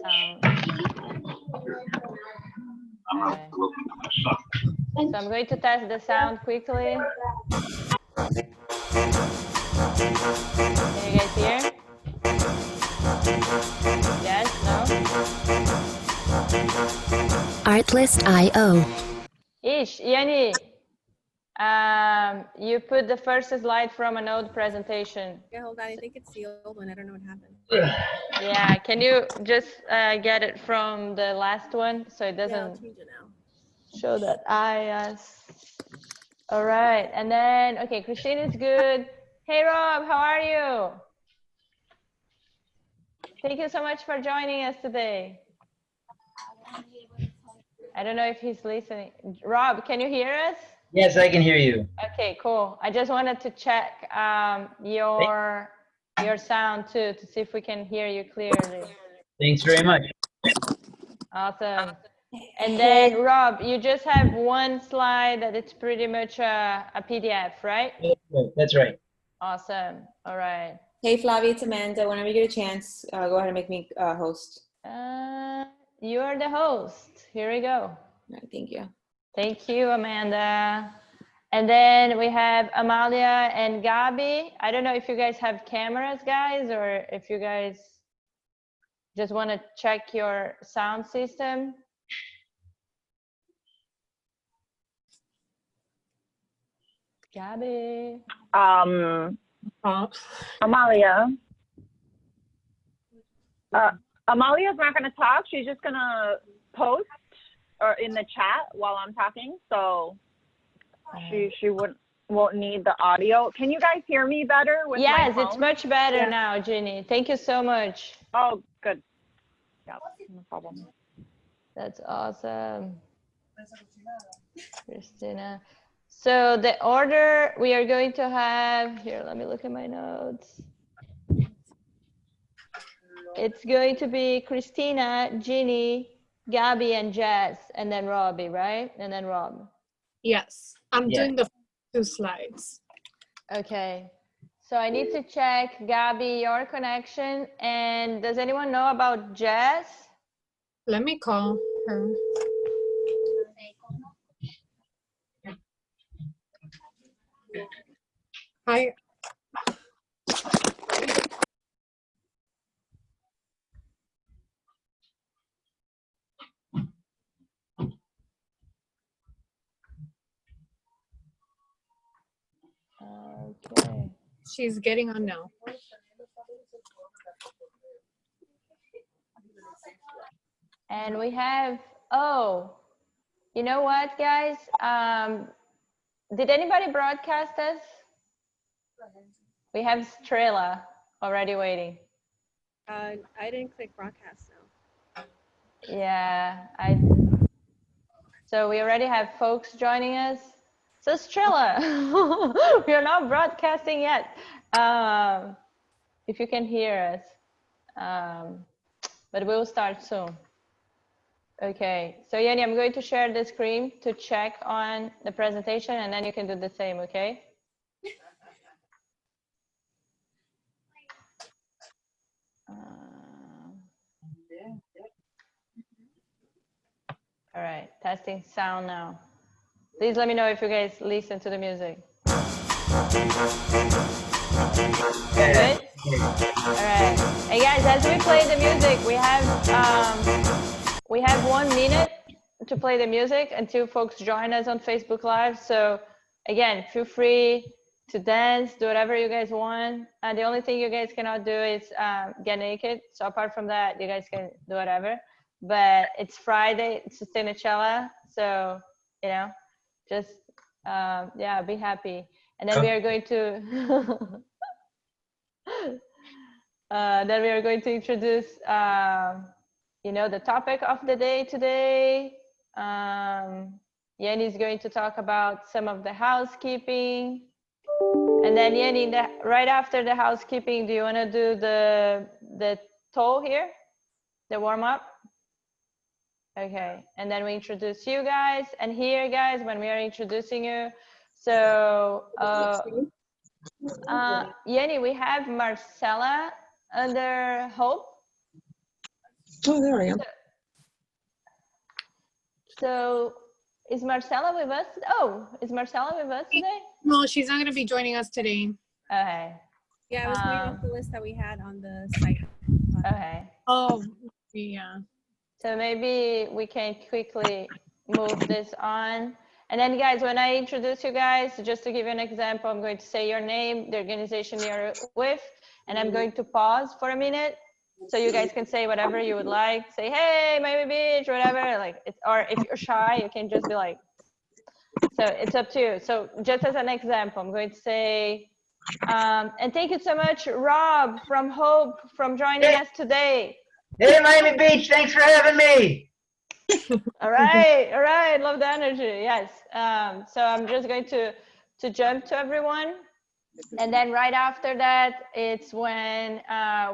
sound. Okay. So I'm going to test the sound quickly. Can you guys hear? Yes? No? Artlist.io. Ish, Yanni, you put the first slide from a node presentation. Yeah, hold on. I think it's the old one. I don't know what happened. Yeah, can you just get it from the last one so it Yeah, I'll doesn't change it now. show that all right, and then, okay, Christine is good. Hey, Rob, how are you? Thank you so much for joining us today. I don't know if he's listening. Rob, can you hear us? Yes, I can hear you. Okay, cool. I just wanted to check your sound too, to see if we can hear you clearly. Thanks very much. Awesome. And then Rob, you just have one slide that it's pretty much a PDF, right? That's right. Awesome. All right. Hey, Flavia, it's Amanda. Whenever you get a chance, go ahead and make me host. You are the host. Here we go. All right, thank you. Thank you, Amanda. And then we have Amalia and Gabi. I don't know if you guys have cameras, guys, or if you guys just want to check your sound system. Gabi. Amalia. Amalia's not going to talk. She's just going to post or in the chat while I'm talking. So she won't need the audio. Can you guys hear me better with my phone? It's much better now, Ginny. Thank you so much. Oh, good. Yeah, no problem. That's awesome. Christina. So the order we are going to have here, let me look at my notes. It's going to be Christina, Ginny, Gabi, and Jess, and then Robbie, right? And then Rob. Yes, I'm doing the 2 slides. Okay. So I need to check, Gabi, your connection. And does anyone know about Jess? Let me call her. Hi. Okay. She's getting on now. And we have, oh, you know what, guys? Did anybody broadcast us? We have Strela already waiting. I didn't click broadcast, so. Yeah, so we already have folks joining us. So Strela, we are not broadcasting yet. If you can hear us, but we'll start soon. Okay, so Yanni, I'm going to share the screen to check on the presentation, and then you can do the same, okay? All right, testing sound now. Please let me know if you guys listen to the music. Good? All right. Hey guys, as we play the music, we have 1 minute to play the music until folks join us on Facebook Live. So again, feel free to dance, do whatever you guys want. The only thing you guys cannot do is get naked. So apart from that, you guys can do whatever. But it's Friday, it's Sustainachella. So, you know, just, yeah, be happy. And then we are going to, introduce, you know, the topic of the day today. Yanni is going to talk about some of the housekeeping. And then Yanni, right after the housekeeping, do you want to do the toe here, the warm up? Okay, and then we introduce you guys, and here, guys, when we are introducing you, so Yanni, we have Marcella under Hope. Oh, there I am. So is Marcella with us? Oh, is Marcella with us today? No, she's not going to be joining us today. Okay. Yeah, I was going off the list that we had on the site. Okay. Oh, yeah. So maybe we can quickly move this on. And then guys, when I introduce you guys, just to give you an example, I'm going to say your name, the organization you're with, and I'm going to pause for a minute. So you guys can say whatever you would like. Say, hey, Miami Beach, whatever. Like, or if you're shy, you can just be like, so it's up to you. So just as an example, I'm going to say, and thank you so much, Rob from Hope, from joining us today. Hey, Miami Beach, thanks for having me. All right, love the energy. Yes. So I'm just going to jump to everyone, and then right after that, it's when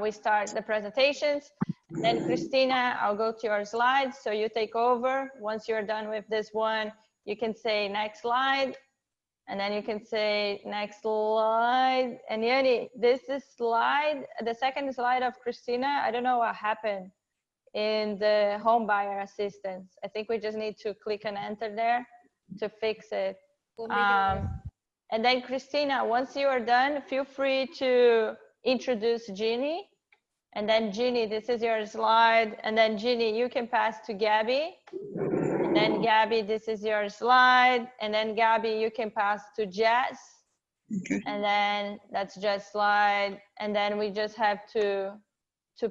we start the presentations. Then Christina, I'll go to your slides, so you take over. Once you're done with this one, you can say next slide, and then you can say next slide. And Yoni, this is slide, the second slide of Christina. I don't know what happened in the home buyer assistance. I think we just need to click and enter there to fix it. And then Christina, once you are done, feel free to introduce Jeannie. And then Jeannie, this is your slide. And then Jeannie, you can pass to Gabby. And then Gabby, this is your slide. And then Gabby, you can pass to Jess. Okay. And then that's Jess' slide. And then we just have to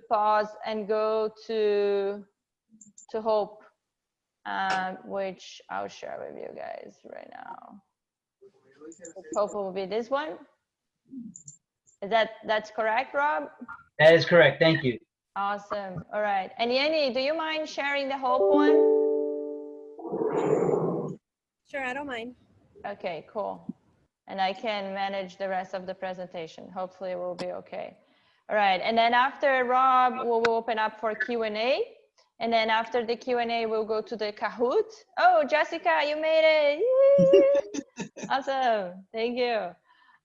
pause and go to Hope, which I'll share with you guys right now. Hope will be this one. Is that's correct, Rob? That is correct. Thank you. Awesome. All right. And Yenny, do you mind sharing the Hope one? Sure, I don't mind. Okay, cool. And I can manage the rest of the presentation. Hopefully it will be okay. All right. And then after Rob, we'll open up for Q&A. And then after the Q&A, we'll go to the Kahoot. Oh, Jessica, you made it. Awesome. Thank you.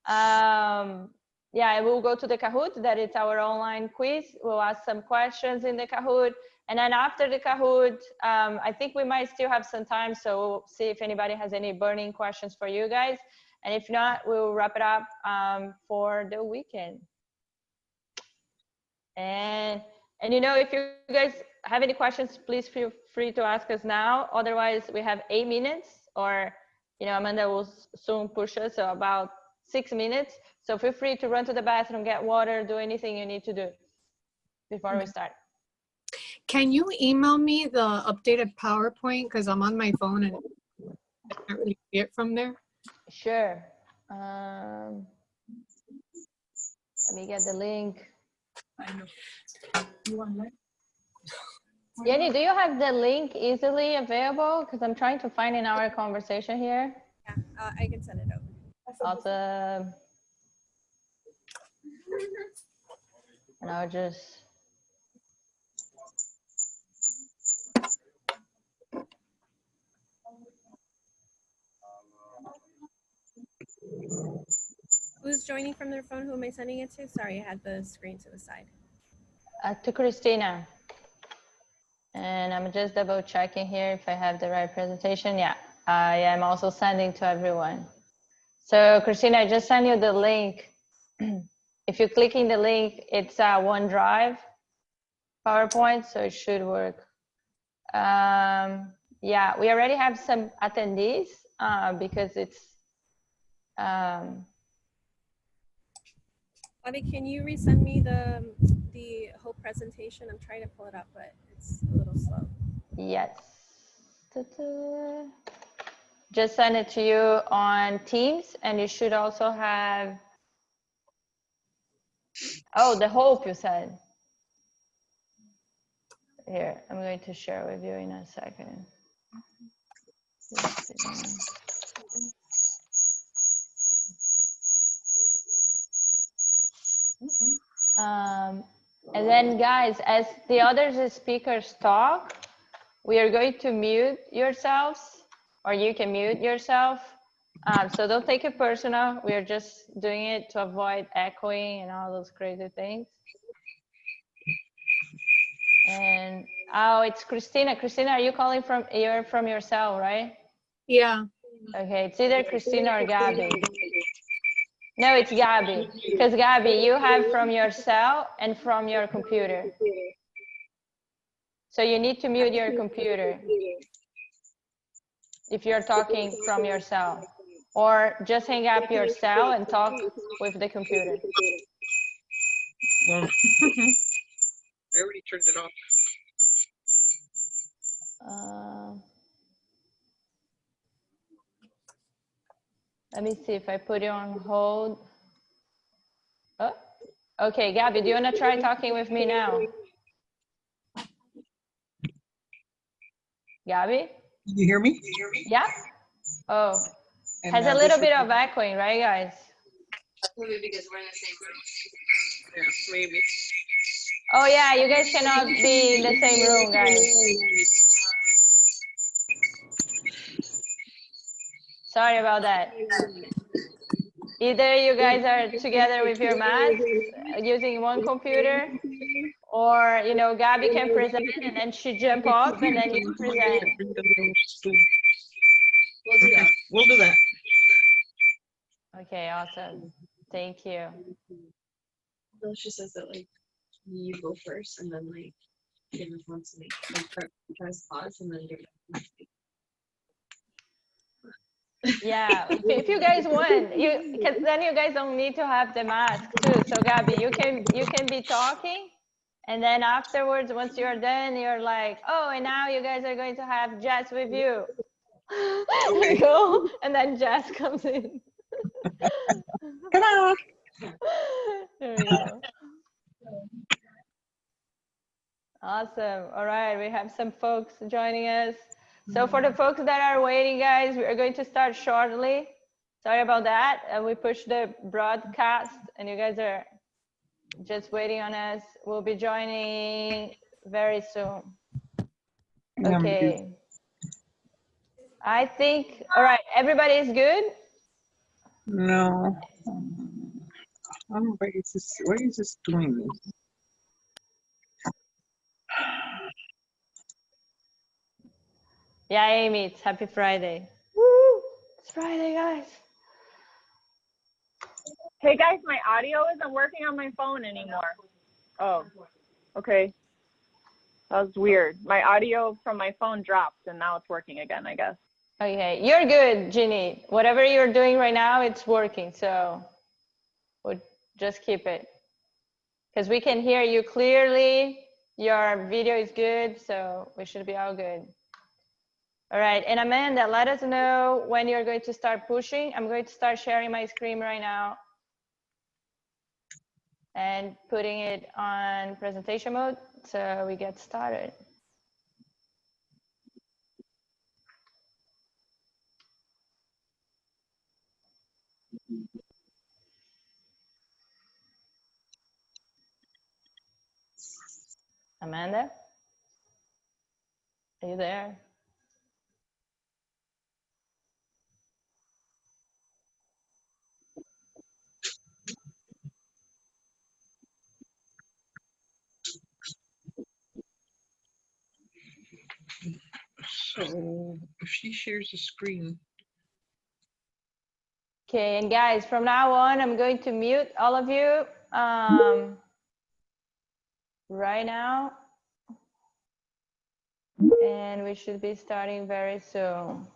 Yeah, we'll go to the Kahoot. That is our online quiz. We'll ask some questions in the Kahoot. And then after the Kahoot, I think we might still have some time. So we'll see if anybody has any burning questions for you guys. And if not, we'll wrap it up for the weekend. And you know, if you guys have any questions, please feel free to ask us now. Otherwise, we have 8 minutes, or, you know, Amanda will soon push us, so about 6 minutes. So feel free to run to the bathroom, get water, do anything you need to do before we start. Can you email me the updated PowerPoint? Because I'm on my phone and I can't really see it from there. Sure. Let me get the link. I know. You want that? Yenny, do you have the link easily available? Because I'm trying to find in our conversation here. Yeah, I can send it over. Awesome. And I'll just. Who's joining from their phone? Who am I sending it to? Sorry, I had the screen to the side. To Christina. And I'm just double checking here if I have the right presentation. Yeah, I am also sending to everyone. So Christina, I just sent you the link. If you click in the link, it's OneDrive PowerPoint, so it should work. Yeah, we already have some attendees because it's. Bobby, can you resend me the whole presentation? I'm trying to pull it up, but it's a little slow. Yes. Ta-da. Just send it to you on Teams, and you should also have. Oh, the Hope you said. Here, I'm going to share with you in a second. And then guys, as the other speakers talk, we are going to mute yourselves, or you can mute yourself. So don't take it personal. We are just doing it to avoid echoing and all those crazy things. And Oh, it's Christina. Christina, are you calling from, you're from your cell, right? Yeah. Okay, it's either Christina or Gabby. No, it's Gabby. Because Gabby, you have from your cell and from your computer. So you need to mute your computer if you're talking from your cell. Or just hang up your cell and talk with the computer. Well, I already turned it off. Let me see if I put you on hold. Oh, okay, Gabby, do you want to try talking with me now? Gabby? You hear me? Yeah? Oh, And has a this little is- bit of echoing, right, guys? Maybe because we're in the same room. Yeah, maybe. Oh, yeah, you guys cannot be in the same room, guys. Sorry about that. Either you guys are together with your math using one computer, or, you know, Gabby can present and then she jump off and then you present. Bring the little stool. We'll do that. We'll do that. Okay, awesome. Thank you. Well, she says that like you go first and then like give response to me. Like press pause and then give it. Yeah, if you guys want, because then you guys don't need to have the mask too. So Gabby, you can be talking, and then afterwards, once you're done, you're like, oh, and now you guys are going to have Jess with you. Okay. Go, and then Jess comes in. Come on. There we go. Awesome. All right, we have some folks joining us. So for the folks that are waiting, guys, we are going to start shortly. Sorry about that. We pushed the broadcast and you guys are just waiting on us. We'll be joining very soon. Okay. I think, all right, everybody is good? No. I don't know why is this doing this? Yeah, Amy, it's happy Friday. Woo! It's Friday, guys. Hey guys, my audio isn't working on my phone anymore. Oh, okay. That was weird. My audio from my phone dropped and now it's working again, I guess. Okay, you're good, Ginny. Whatever you're doing right now, it's working. So we'll just keep it. Because we can hear you clearly. Your video is good, so we should be all good. All right, and Amanda, let us know when you're going to start pushing. I'm going to start sharing my screen right now and putting it on presentation mode so we get started. Amanda, are you there? So if she shares the screen. Okay, and guys, from now on, I'm going to mute all of you right now. And we should be starting very soon.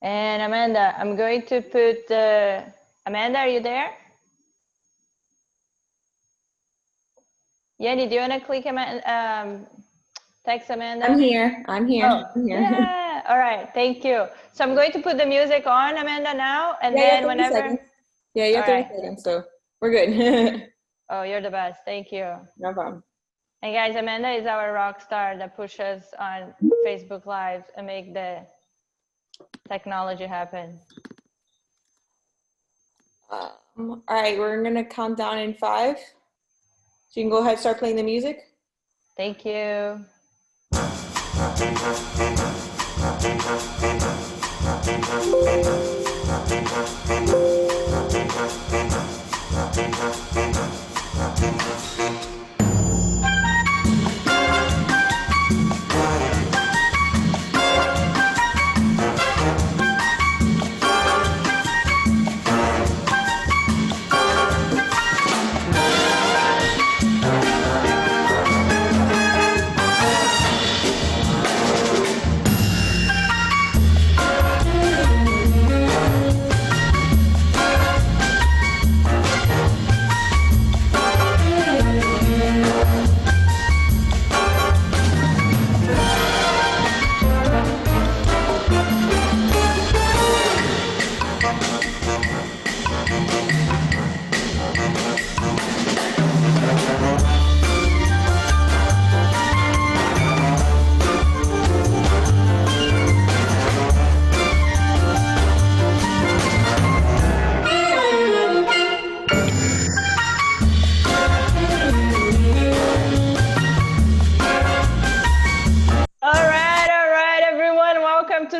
And Amanda, I'm going to put the, Amanda, are you there? Yenny, do you want to click text Amanda? I'm here. I'm here. Oh, I'm here. yeah. All right. Thank you. So I'm going to put the music on, Amanda, now, and Yeah, then whenever. Seconds. Yeah, you have All 30 right. seconds, so we're good. Oh, you're the best. Thank you. No problem. And guys, Amanda is our rock star that pushes on Facebook Live and make the technology happen. All right, we're gonna count down in 5. So you can go ahead and start playing the music. Thank you.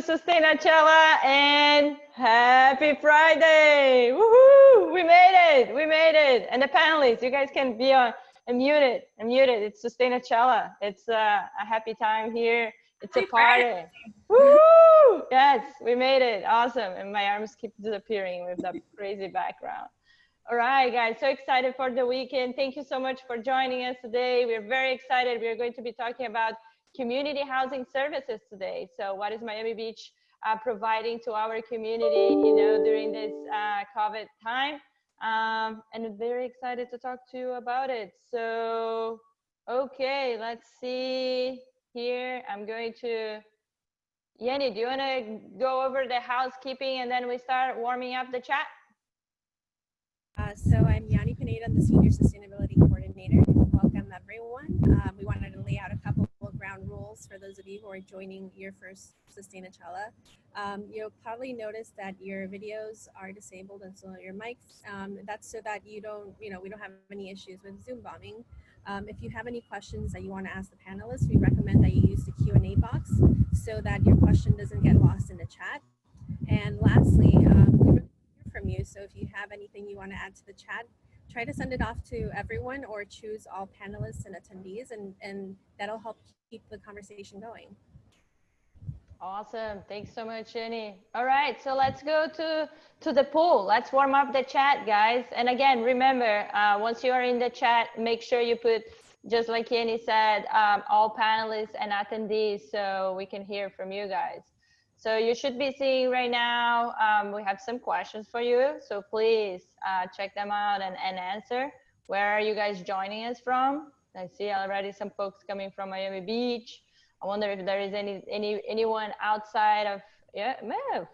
Sustainachella and happy Friday. Woohoo! We made it. We made it. And the panelists, you guys can be on muted. Muted. It's Sustainachella. It's a happy time here. It's a party. Woo! Yes, we made it. Awesome. And my arms keep disappearing with that crazy background. All right, guys, so excited for the weekend. Thank you so much for joining us today. We're very excited. We're going to be talking about community housing services today. So what is Miami Beach providing to our community, during this COVID time? And very excited to talk to you about it. So, okay, let's see here. I'm going to, Yenny, do you want to go over the housekeeping and then we start warming up the chat? So I'm Yanni Pineda, the Senior Sustainability Coordinator. Welcome, everyone. We wanted to lay out a couple of ground rules for those of you who are joining your first Sustainachella. You'll probably notice that your videos are disabled and so are your mics. That's so that you don't, we don't have any issues with Zoom bombing. If you have any questions that you want to ask the panelists, we recommend that you use the Q&A box so that your question doesn't get lost in the chat. And lastly, we from you. So if you have anything you want to add to the chat, try to send it off to everyone or choose all panelists and attendees, and that'll help keep the conversation going. Awesome. Thanks so much, Jenny. All right, so let's go to the pool. Let's warm up the chat, guys. And again, remember, once you are in the chat, make sure you put, just like Jenny said, all panelists and attendees so we can hear from you guys. So you should be seeing right now, we have some questions for you. So please check them out and answer. Where are you guys joining us from? I see already some folks coming from Miami Beach. I wonder if there is anyone outside of,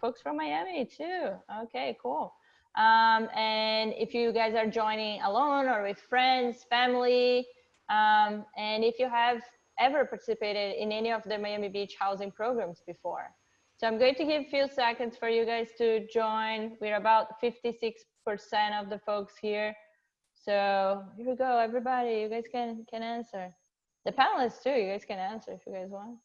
folks from Miami too. Okay, cool. And if you guys are joining alone or with friends, family, and if you have ever participated in any of the Miami Beach housing programs before. So I'm going to give a few seconds for you guys to join. We're about 56% of the folks here. So here we go, everybody. You guys can answer. The panelists too, you guys can answer if you guys want.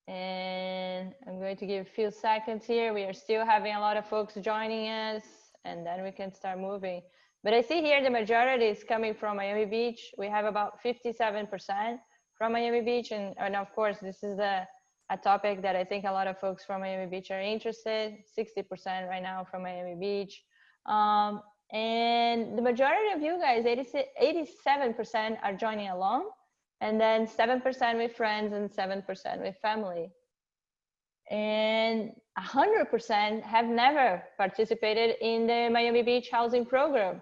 And I'm going to give a few seconds here. We are still having a lot of folks joining us, and then we can start moving. But I see here the majority is coming from Miami Beach. We have about 57% from Miami Beach. And of course, this is a topic that I think a lot of folks from Miami Beach are interested, 60% right now from Miami Beach. And the majority of you guys, 87% are joining alone, and then 7% with friends and 7% with family. And 100% have never participated in the Miami Beach housing program.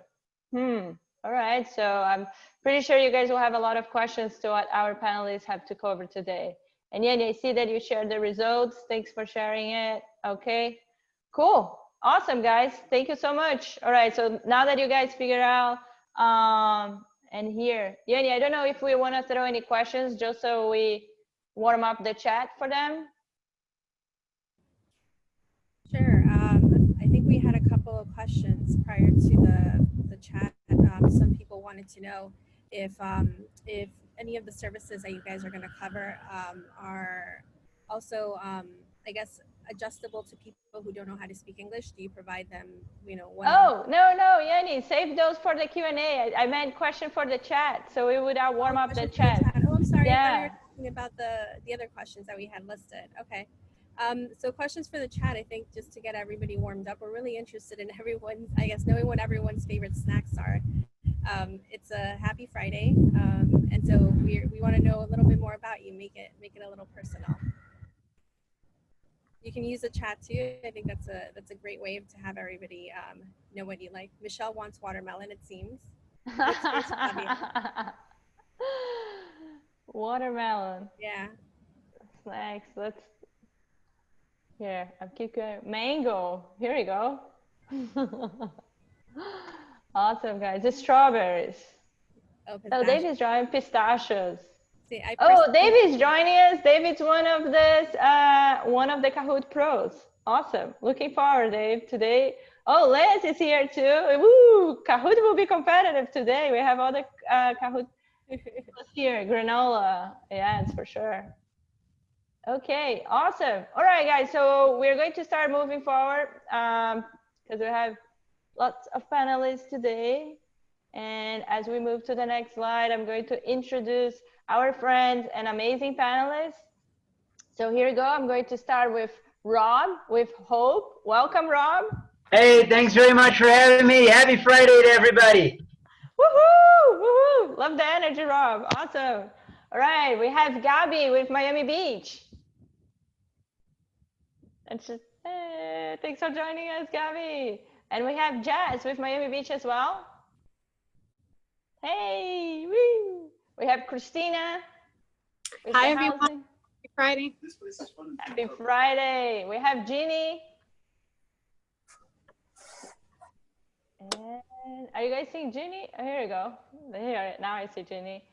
All right, so I'm pretty sure you guys will have a lot of questions to what our panelists have to cover today. And yeah, I see that you shared the results. Thanks for sharing it. Okay, cool. Awesome, guys. Thank you so much. All right, so now that you guys figure out, and here, Yenny, I don't know if we want to throw any questions just so we warm up the chat for them. Sure. I think we had a couple of questions prior to the chat. Some people wanted to know if any of the services that you guys are going to cover are also, I guess, adjustable to people who don't know how to speak English. Do you provide them, Oh, no, Yenny, save those for the Q&A. I meant question for the chat, so we would warm up the chat. Oh, I'm sorry. Yeah. I thought you were talking about the other questions that we had listed. Okay. So questions for the chat, I think, just to get everybody warmed up. We're really interested in everyone's, I guess, knowing what everyone's favorite snacks are. It's a happy Friday, and so we want to know a little bit more about you. Make it a little personal. You can use the chat too. I think that's a great way to have everybody know what you like. Michelle wants watermelon, it seems. It's Watermelon. Yeah. Snacks. Here, I'm keep going. Mango. Here we go. Awesome, guys. The strawberries. Oh, David's joining pistachios. See, David's joining us. David's one of the Kahoot pros. Awesome. Looking forward, Dave, today. Oh, Les is here too. Woo! Kahoot will be competitive today. We have all the Kahoot here. Granola. Yes, for sure. Okay, awesome. All right, guys, so we're going to start moving forward because we have lots of panelists today. And as we move to the next slide, I'm going to introduce our friends and amazing panelists. So here we go. I'm going to start with Rob with Hope. Welcome, Rob. Hey, thanks very much for having me. Happy Friday to everybody. Woohoo! Woohoo! Love the energy, Rob. Awesome. All right, we have Gabby with Miami Beach. And just, hey, thanks for joining us, Gabby. And we have Jazz with Miami Beach as well. Hey, woo! We have Christina. Hi, everyone. Happy Friday. Happy Friday. We have Jeannie. And are you guys seeing Jeannie? Oh, here we go. Here, now I see Jeannie.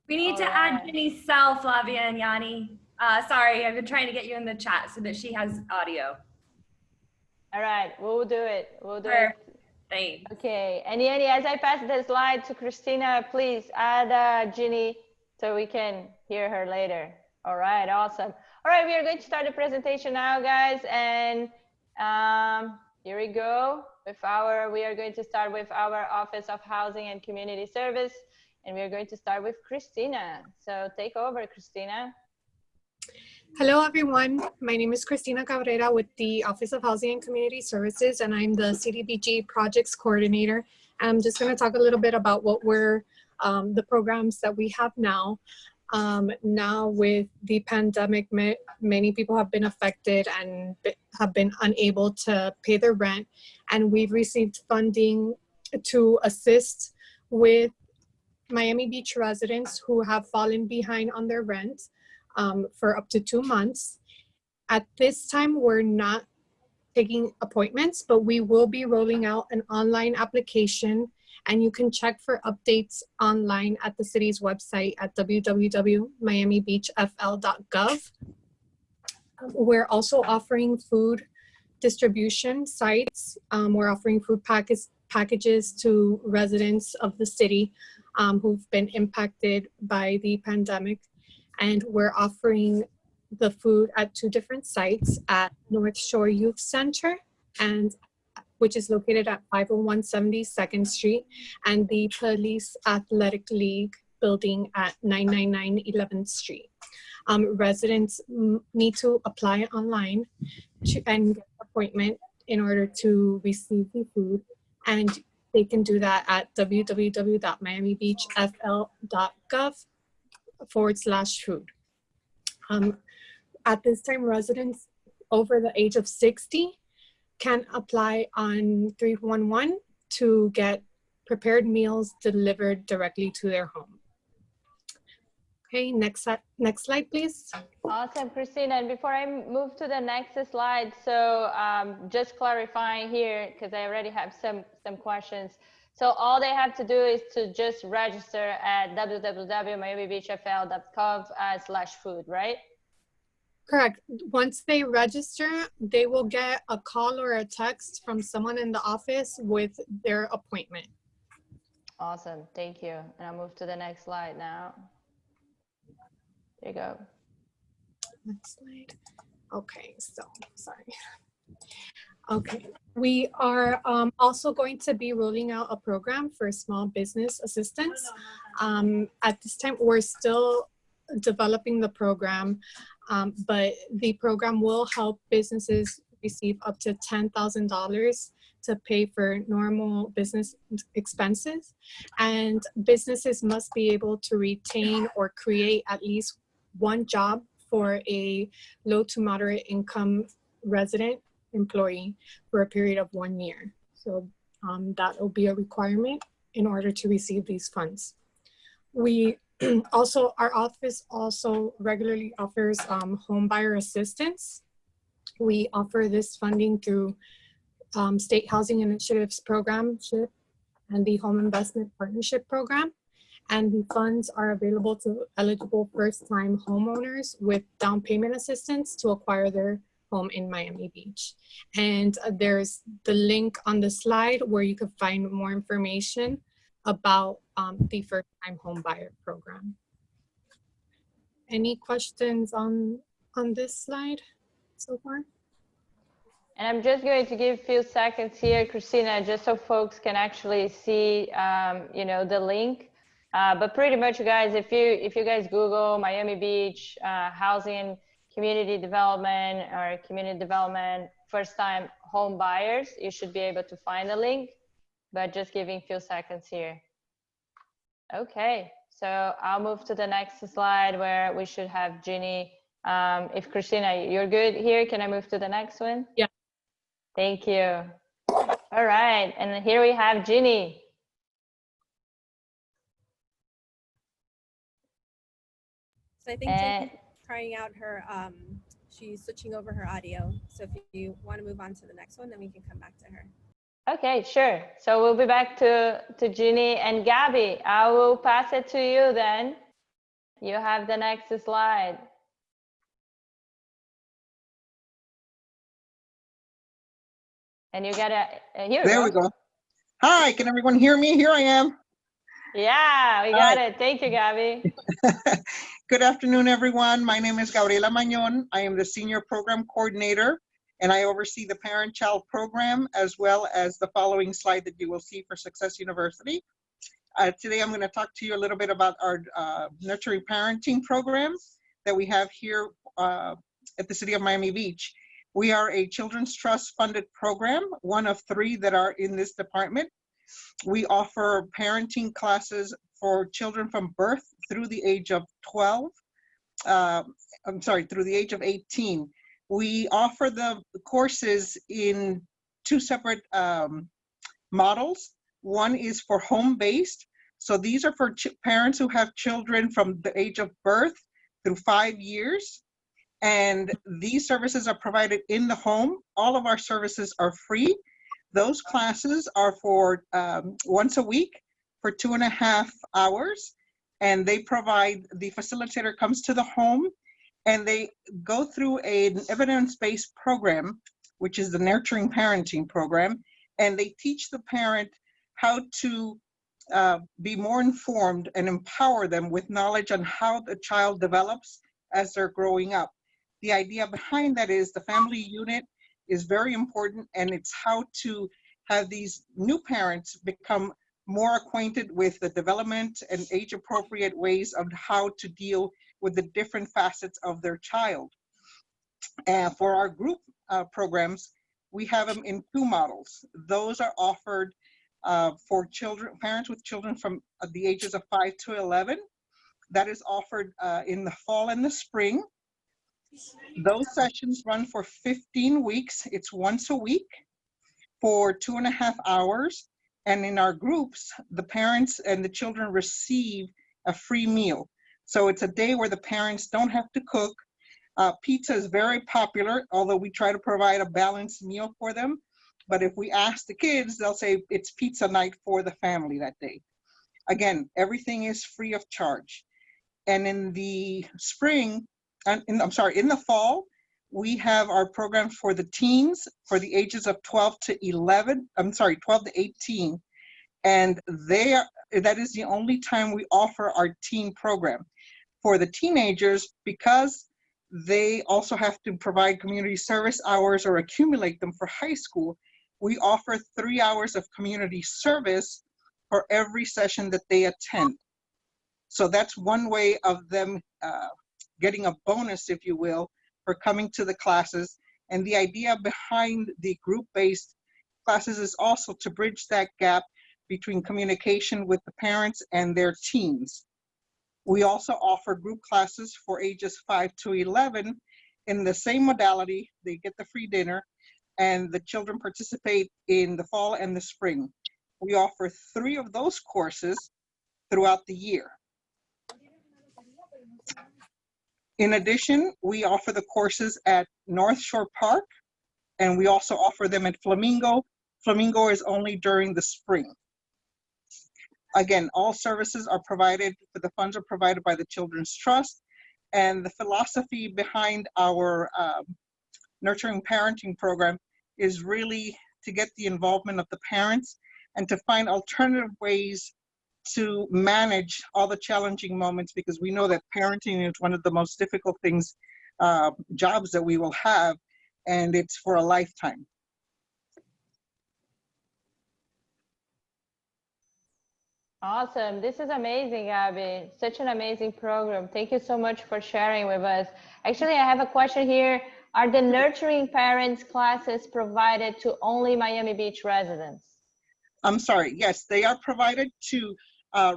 We need to add Ginny's cell, Flavia and Yanni. Sorry, I've been trying to get you in the chat so that she has audio. All right, we'll do it. We'll do it. Thanks. Okay, and Yanni, as I pass the slide to Christina, please add Ginny so we can hear her later. All right, awesome. All right, we are going to start the presentation now, guys. And here we go. We are going to start with our Office of Housing and Community Service. And we are going to start with Christina. So take over, Christina. Hello, everyone. My name is Christina Cabrera with the Office of Housing and Community Services, and I'm the CDBG Projects Coordinator. I'm just going to talk a little bit about what we're, the programs that we have now. Now with the pandemic, many people have been affected and have been unable to pay their rent, and we've received funding to assist with Miami Beach residents who have fallen behind on their rent for up to 2 months. At this time, we're not taking appointments, but we will be rolling out an online application, and you can check for updates online at the city's website at www.miamibeachfl.gov. We're also offering food distribution sites. We're offering food packages to residents of the city who've been impacted by the pandemic. And we're offering the food at 2 different sites at North Shore Youth Center, and which is located at 501 72nd Street, and the Police Athletic League building at 999 11th Street. Residents need to apply online and get an appointment in order to receive the food, and they can do that at www.miamibeachfl.gov/food. At this time, residents over the age of 60 can apply on 311 to get prepared meals delivered directly to their home. Okay, next slide, please. Awesome, Christina. And before I move to the next slide, so just clarifying here, because I already have some questions. So all they have to do is to just register at www.miamibeachfl.gov/food, right? Correct. Once they register, they will get a call or a text from someone in the office with their appointment. Awesome, thank you. And I'll move to the next slide now. There you go. Next slide. Okay, so sorry. Okay, we are also going to be rolling out a program for small business assistance. At this time, we're still developing the program, but the program will help businesses receive up to $10,000 to pay for normal business expenses. And businesses must be able to retain or create at least 1 job for a low to moderate income resident employee for a period of 1 year. So that will be a requirement in order to receive these funds. We also, our office also regularly offers home buyer assistance. We offer this funding through State Housing Initiatives Program and the Home Investment Partnership Program. And the funds are available to eligible first-time homeowners with down payment assistance to acquire their home in Miami Beach. And there's the link on the slide where you can find more information about the first-time home buyer program. Any questions on on this slide so far. And I'm just going to give a few seconds here, Christina, just so folks can actually see, you know, the link. But pretty much, guys, if you guys Google Miami Beach housing, community development, or community development first-time home buyers, you should be able to find the link. But just giving a few seconds here. Okay, so I'll move to the next slide where we should have Ginny. If Christina, you're good here, can I move to the next one? Yeah. Thank you. All right, and here we have Ginny. So I think Ginny's trying out her, she's switching over her audio. So if you want to move on to the next one, then we can come back to her. Okay, sure. So we'll be back to Ginny and Gabby. I will pass it to you then. You have the next slide. And you gotta, here There we go. Hi, can everyone hear me? Here I am. Yeah, we got it. Thank you, Gabby. Good afternoon, everyone. My name is Gabriela Mañón. I am the Senior Program Coordinator, and I oversee the Parent-Child Program, as well as the following slide that you will see for Success University. Today, I'm going to talk to you a little bit about our Nurturing Parenting program that we have here at the City of Miami Beach. We are a Children's Trust funded program, one of 3 that are in this department. We offer parenting classes for children from birth through the age of 12. Through the age of 18. We offer the courses in 2 separate models. One is for home-based. So these are for parents who have children from the age of birth through 5 years. And these services are provided in the home. All of our services are free. Those classes are for once a week for 2.5 hours. And they provide, the facilitator comes to the home and they go through an evidence-based program, which is the Nurturing Parenting program. And they teach the parent how to be more informed and empower them with knowledge on how the child develops as they're growing up. The idea behind that is the family unit is very important, and it's how to have these new parents become more acquainted with the development and age-appropriate ways of how to deal with the different facets of their child. And for our group programs, we have them in 2 models. Those are offered for children, parents with children from the ages of 5 to 11. That is offered in the fall and the spring. Those sessions run for 15 weeks. It's once a week for 2.5 hours. And in our groups, the parents and the children receive a free meal. So it's a day where the parents don't have to cook. Pizza is very popular, although we try to provide a balanced meal for them. But if we ask the kids, they'll say it's pizza night for the family that day. Again, everything is free of charge. And in the spring, in the fall, we have our program for the teens for the ages of 12 to 18. And that is the only time we offer our teen program. For the teenagers, because they also have to provide community service hours or accumulate them for high school, we offer 3 hours of community service for every session that they attend. So that's one way of them getting a bonus, if you will, for coming to the classes. And the idea behind the group-based classes is also to bridge that gap between communication with the parents and their teens. We also offer group classes for ages 5 to 11 in the same modality. They get the free dinner, and the children participate in the fall and the spring. We offer 3 of those courses throughout the year. In addition, we offer the courses at North Shore Park, and we also offer them at Flamingo. Flamingo is only during the spring. Again, all services are provided, the funds are provided by the Children's Trust, and the philosophy behind our Nurturing Parenting program is really to get the involvement of the parents and to find alternative ways to manage all the challenging moments, because we know that parenting is one of the most difficult things jobs that we will have, and it's for a lifetime. Awesome. This is amazing, Abby. Such an amazing program. Thank you so much for sharing with us. Actually, I have a question here. Are the Nurturing Parents classes provided to only Miami Beach residents? I'm sorry. Yes, they are provided to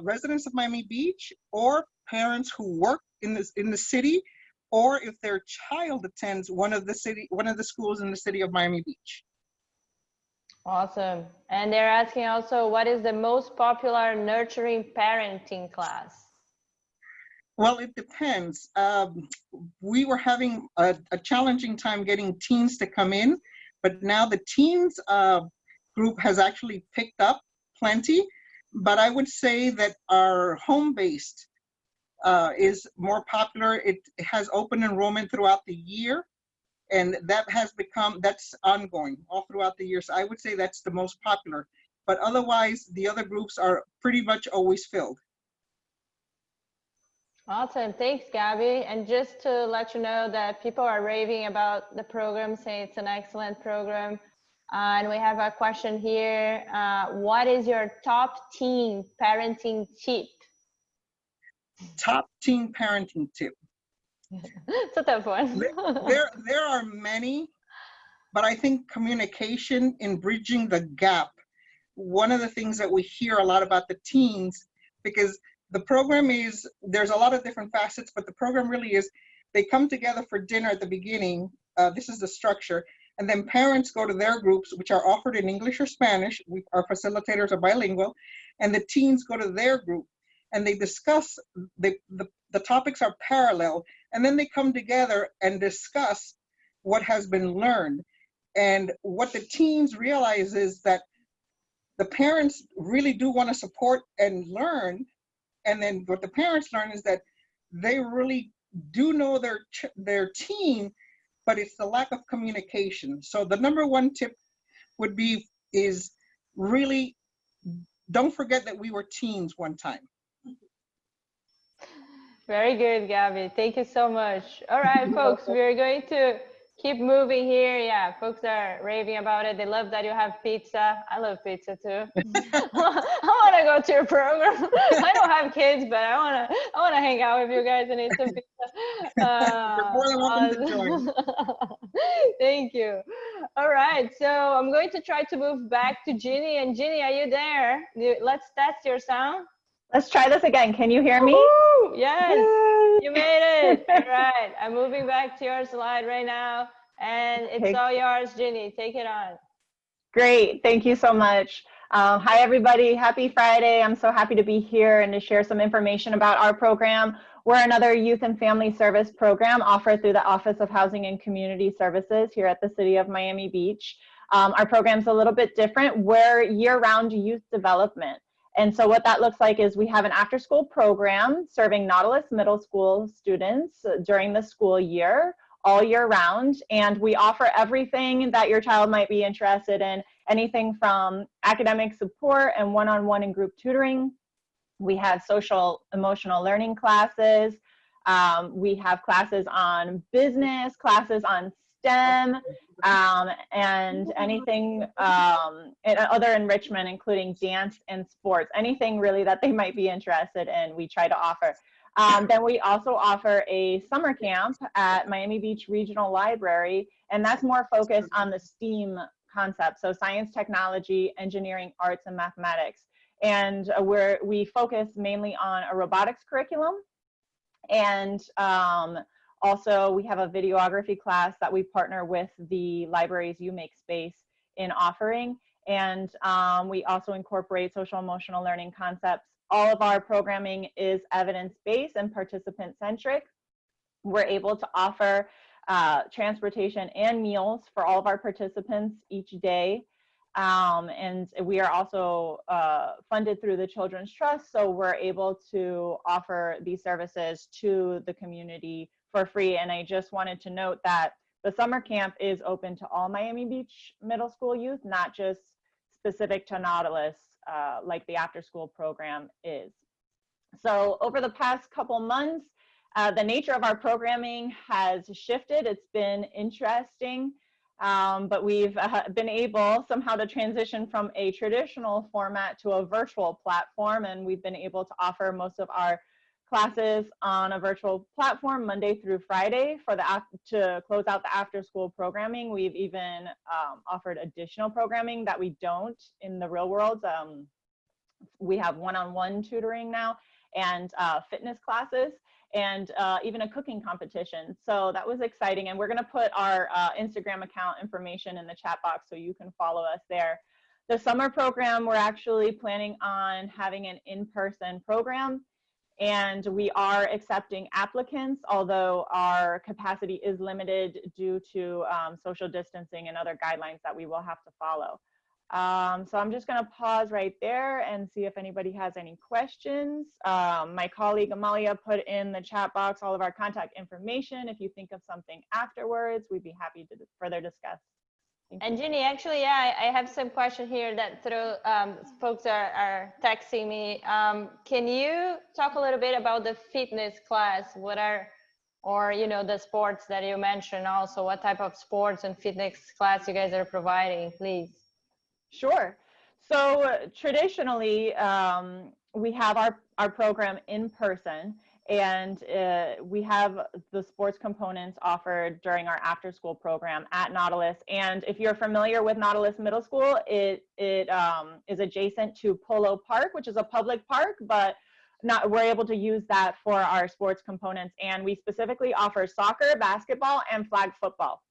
residents of Miami Beach or parents who work in the city, or if their child attends one of the schools in the city of Miami Beach. Awesome. And they're asking also, what is the most popular Nurturing Parenting class? Well, it depends. We were having a challenging time getting teens to come in, but now the teens group has actually picked up plenty. But I would say that our home-based is more popular. It has open enrollment throughout the year, and that's ongoing all throughout the year. So I would say that's the most popular. But otherwise, the other groups are pretty much always filled. Awesome. Thanks, Gabby. And just to let you know that people are raving about the program, saying it's an excellent program. And we have a question here. What is your top teen parenting tip? Top teen parenting tip. It's a tough one. there are many, but I think communication in bridging the gap. One of the things that we hear a lot about the teens, because the program there's a lot of different facets, but the program really is, they come together for dinner at the beginning. This is the structure. And then parents go to their groups, which are offered in English or Spanish. Our facilitators are bilingual. And the teens go to their group and they discuss, the topics are parallel. And then they come together and discuss what has been learned. And what the teens realize is that the parents really do want to support and learn. And then what the parents learn is that they really do know their teen, but it's the lack of communication. So the number one tip would be is really don't forget that we were teens one time. Very good, Gabby. Thank you so much. All right, folks, we're going to keep moving here. Yeah, folks are raving about it. They love that you have pizza. I love pizza too. I want to go to your program. I don't have kids, but I want to hang out with you guys and eat some pizza. You're more than welcome to join. Thank you. All right, so I'm going to try to move back to Ginny. And Ginny, are you there? Let's test your sound. Let's try this again. Can you hear me? Woo! Yes, you made it. All right, I'm moving back to your slide right now, and it's all yours, Ginny. Take it on. Great. Thank you so much. Hi, everybody. Happy Friday. I'm so happy to be here and to share some information about our program. We're another youth and family service program offered through the Office of Housing and Community Services here at the City of Miami Beach. Our program's a little bit different. We're year-round youth development. And so what that looks like is we have an after-school program serving Nautilus Middle School students during the school year, all year round. And we offer everything that your child might be interested in, anything from academic support and one-on-one and group tutoring. We have social emotional learning classes. We have classes on business, classes on STEM, and anything other enrichment, including dance and sports, anything really that they might be interested in, we try to offer. Then we also offer a summer camp at Miami Beach Regional Library, and that's more focused on the STEAM concepts, so science, technology, engineering, arts, and mathematics. And we focus mainly on a robotics curriculum, and also, we have a videography class that we partner with the library's You Make Space in offering. And we also incorporate social emotional learning concepts. All of our programming is evidence-based and participant-centric. We're able to offer transportation and meals for all of our participants each day. And we are also funded through the Children's Trust, so we're able to offer these services to the community for free. And I just wanted to note that the summer camp is open to all Miami Beach middle school youth, not just specific to Nautilus like the after school program is. So over the past couple months, The nature of our programming has shifted. It's been interesting, but we've been able somehow to transition from a traditional format to a virtual platform, and we've been able to offer most of our classes on a virtual platform Monday through Friday to close out the after school programming. We've even offered additional programming that we don't in the real world. We have one-on-one tutoring now, and fitness classes, and even a cooking competition. So that was exciting. And we're going to put our Instagram account information in the chat box so you can follow us there. The summer program, we're actually planning on having an in-person program, and we are accepting applicants, although our capacity is limited due to social distancing and other guidelines that we will have to follow. So I'm just going to pause right there and see if anybody has any questions. My colleague Amalia put in the chat box all of our contact information. If you think of something afterwards, we'd be happy to further discuss. And Ginny, actually, yeah, I have some question here that folks are texting me. Can you talk a little bit about the fitness class? Or the sports that you mentioned also, what type of sports and fitness class you guys are providing, please? Sure. So traditionally, we have our program in person, and we have the sports components offered during our after school program at Nautilus. And if you're familiar with Nautilus Middle School, it is adjacent to Polo Park, which is a public park, but we're able to use that for our sports components. And we specifically offer soccer, basketball, and flag football.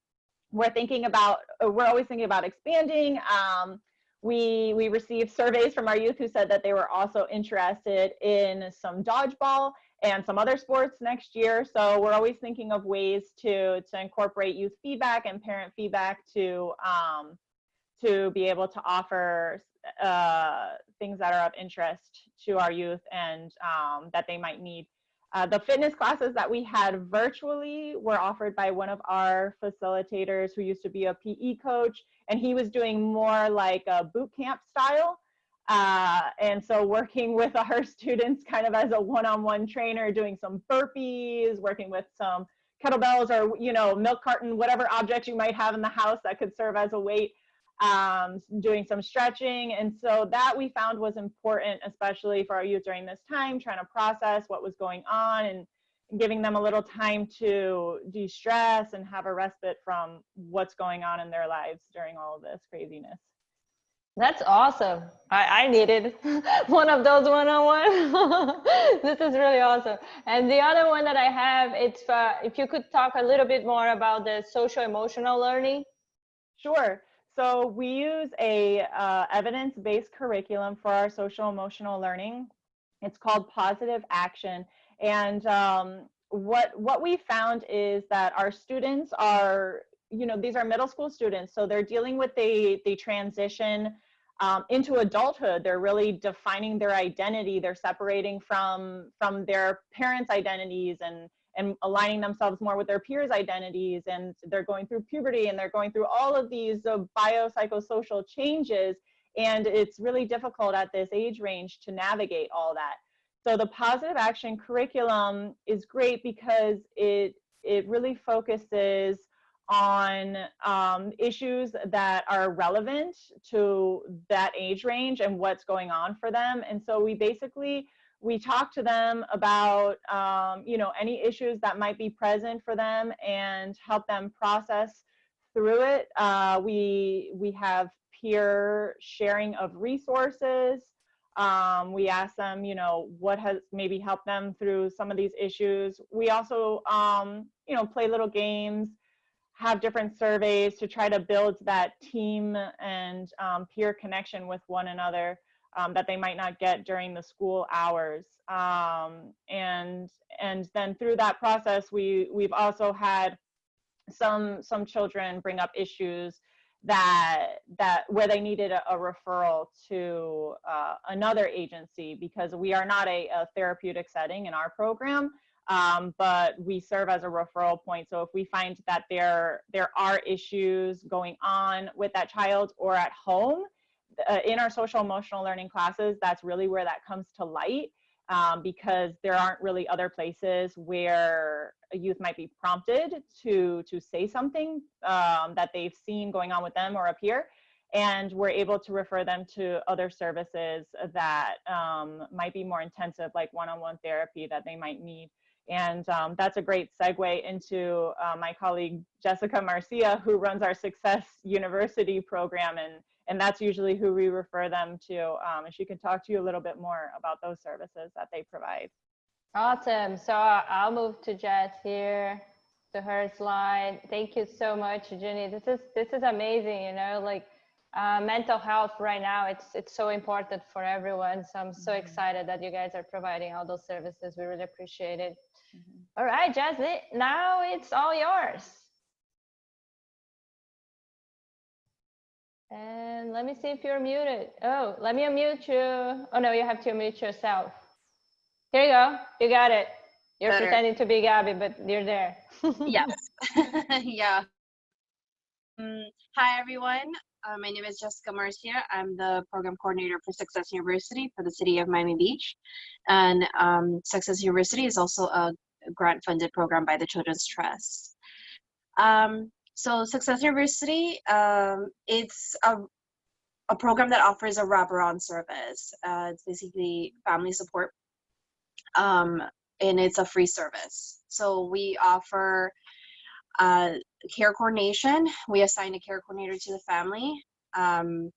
We're always thinking about expanding. We received surveys from our youth who said that they were also interested in some dodgeball and some other sports next year. So we're always thinking of ways to incorporate youth feedback and parent feedback to be able to offer things that are of interest to our youth and that they might need. The fitness classes that we had virtually were offered by one of our facilitators who used to be a PE coach, and he was doing more like a boot camp style. And so working with our students kind of as a one-on-one trainer, doing some burpees, working with some kettlebells or, milk carton, whatever objects you might have in the house that could serve as a weight, doing some stretching. And so that we found was important, especially for our youth during this time, trying to process what was going on and giving them a little time to de-stress and have a respite from what's going on in their lives during all of this craziness. That's awesome. I needed one of those one-on-one. This is really awesome. And the other one that I have, it's if you could talk a little bit more about the social-emotional learning. Sure. So we use a evidence-based curriculum for our social-emotional learning. It's called Positive Action. And what we found is that our students are, these are middle school students, so they're dealing with the transition into adulthood. They're really defining their identity. They're separating from their parents' identities and aligning themselves more with their peers' identities, and they're going through puberty, and they're going through all of these biopsychosocial changes, and it's really difficult at this age range to navigate all that. So the Positive Action curriculum is great because it really focuses on issues that are relevant to that age range and what's going on for them. And so we talk to them about any issues that might be present for them and help them process through it. We have peer sharing of resources. We ask them, what has maybe helped them through some of these issues. We also, play little games, have different surveys to try to build that team and peer connection with one another that they might not get during the school hours. And then through that process, we've also had some children bring up issues that where they needed a referral to another agency, because we are not a therapeutic setting in our program, but we serve as a referral point. So if we find that there are issues going on with that child or at home, in our social emotional learning classes, that's really where that comes to light. because there aren't really other places where a youth might be prompted to say something that they've seen going on with them or up here. And we're able to refer them to other services that might be more intensive, like one-on-one therapy that they might need. And that's a great segue into my colleague, Jessica Marcia, who runs our Success University program. And that's usually who we refer them to. And she can talk to you a little bit more about those services that they provide. Awesome. So I'll move to Jess here, to her slide. Thank you so much, Ginny. This is amazing. You know, like mental health right now, it's so important for everyone. So I'm so excited that you guys are providing all those services. We really appreciate it. All right, Jess, now it's all yours. And let me see if you're muted. Oh, let me unmute you. Oh no, you have to unmute yourself. Here you go. You got it. You're Better. pretending to be Gabby, but you're there. Yes. Yeah. Hi, everyone. My name is Jessica Marcia. I'm the program coordinator for Success University for the city of Miami Beach. And Success University is also a grant-funded program by the Children's Trust. So Success University, it's a program that offers a wraparound service. It's basically family support, and it's a free service. So we offer care coordination. We assign a care coordinator to the family, and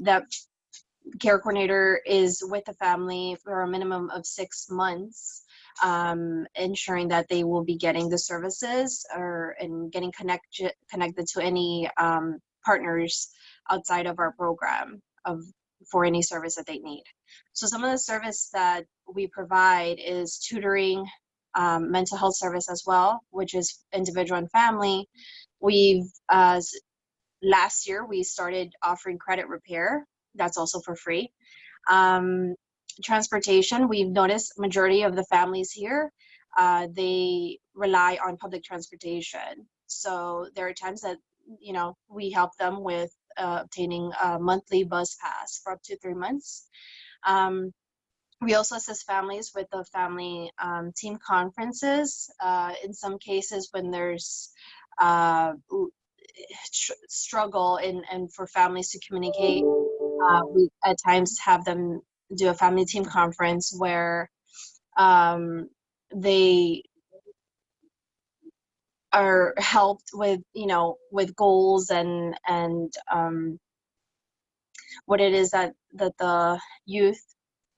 that care coordinator is with the family for a minimum of 6 months, ensuring that they will be getting the services and getting connected to any partners outside of our program for any service that they need. So some of the service that we provide is tutoring, mental health service as well, which is individual and family. We've last year we started offering credit repair. That's also for free. Transportation, we've noticed majority of the families here, they rely on public transportation. So there are times that, you know, we help them with obtaining a monthly bus pass for up to 3 months. We also assist families with the family team conferences. In some cases, when there's struggle and for families to communicate, we at times have them do a family team conference where they are helped with, you know, with goals and what it is that the youth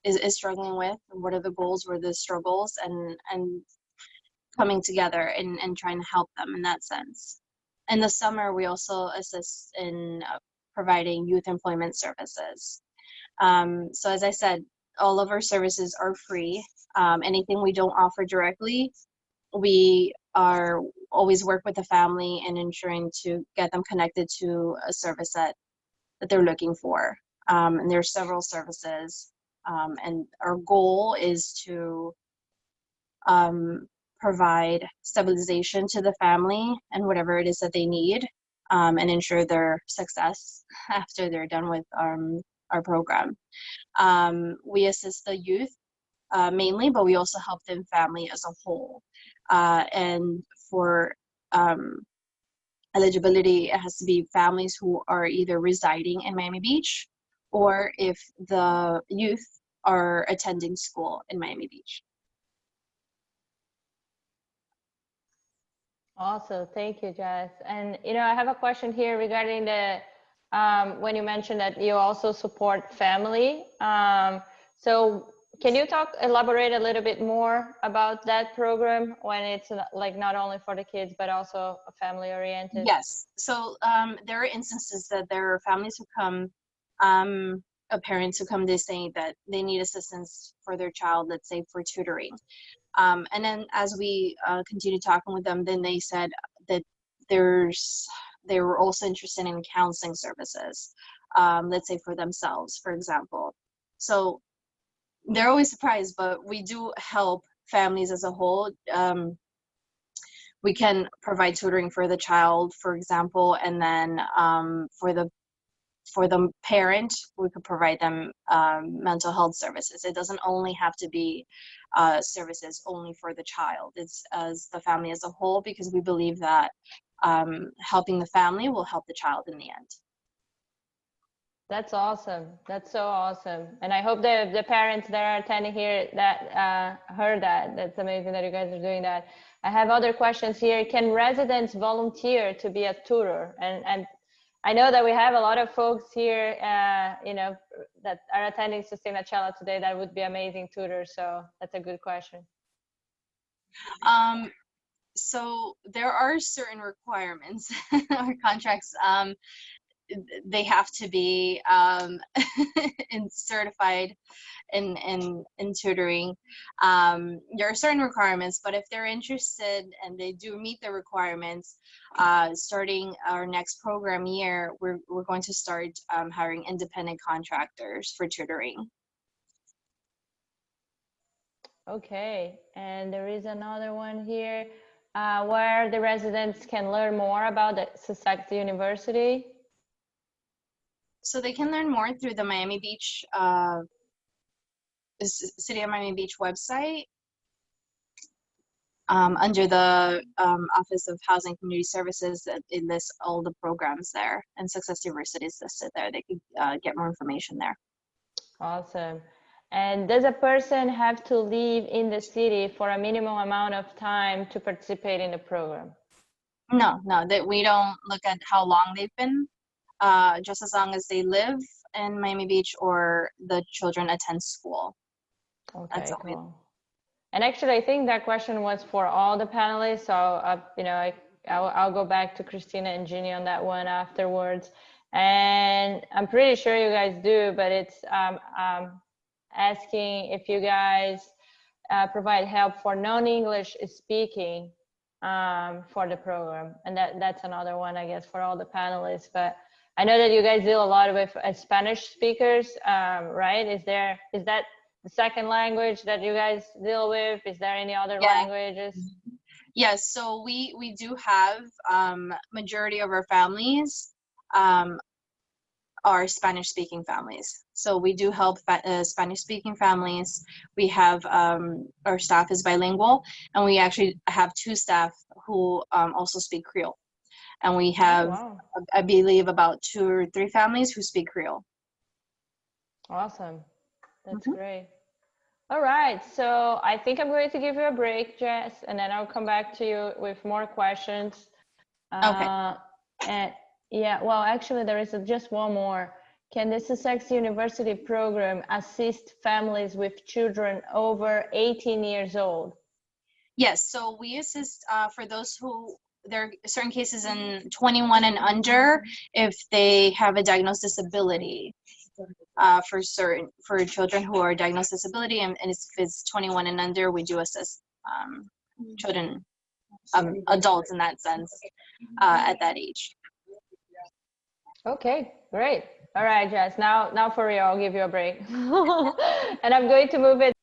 is struggling with, and what are the goals, what are the struggles, and coming together and trying to help them in that sense. In the summer, we also assist in providing youth employment services. So as I said, all of our services are free. Anything we don't offer directly, we are always work with the family and ensuring to get them connected to a service that they're looking for. And there are several services. And our goal is to provide stabilization to the family and whatever it is that they need, and ensure their success after they're done with our program. We assist the youth mainly, but we also help the family as a whole. And for eligibility, it has to be families who are either residing in Miami Beach or if the youth are attending school in Miami Beach. Awesome. Thank you, Jess. And, you know, I have a question here regarding the, when you mentioned that you also support family. So can you elaborate a little bit more about that program when it's like not only for the kids, but also family oriented? Yes. So there are instances that there are families who come, parents who come to say that they need assistance for their child, let's say for tutoring. And then as we continue talking with them, then they said that they were also interested in counseling services, let's say for themselves, for example. So they're always surprised, but we do help families as a whole. We can provide tutoring for the child, for example, and then for the for the parent, we could provide them mental health services. It doesn't only have to be services only for the child. It's as the family as a whole, because we believe that helping the family will help the child in the end. That's awesome. That's so awesome. And I hope the parents that are attending here that heard that. That's amazing that you guys are doing that. I have other questions here. Can residents volunteer to be a tutor? And I know that we have a lot of folks here, you know, that are attending Sustainachella today that would be amazing tutors. So that's a good question. So there are certain requirements or contracts. They have to be certified in tutoring. There are certain requirements, but if they're interested and they do meet the requirements, starting our next program year, we're going to start hiring independent contractors for tutoring. Okay, and there is another one here where the residents can learn more about the Sussex University. So they can learn more through the Miami Beach, City of Miami Beach website. Under the Office of Housing Community Services, it lists all the programs there, and Success University is listed there. They can get more information there. Awesome. And does a person have to live in the city for a minimum amount of time to participate in the program? No, that we don't look at how long they've been. Just as long as they live in Miami Beach or the children attend school. Okay, that's cool. And actually, I think that question was for all the panelists. So, you know, I'll go back to Christina and Ginny on that one afterwards. And I'm pretty sure you guys do, but it's asking if you guys provide help for non-English speaking for the program. And that's another one, I guess, for all the panelists. But I know that you guys deal a lot with Spanish speakers, right? Is that the second language that you guys deal with? Is there any other languages? Yes, so we do have majority of our families are Spanish speaking families. So we do help Spanish speaking families. We have our staff is bilingual, and we actually have 2 staff who also speak Creole. And we have, I believe, about 2 or 3 families who speak Creole. Awesome. That's great. All right. So I think I'm going to give you a break, Jess, and then I'll come back to you with more questions. Okay. And yeah, well, actually, there is just one more. Can the Sussex University program assist families with children over 18 years old? Yes. So we assist for those who, there are certain cases in 21 and under if they have a diagnosed disability. For children who are diagnosed disability, and if it's 21 and under, we do assist children, adults in that sense, at that age. Okay, great. All right, Jess. Now for real, I'll give you a break, and I'm going to move it.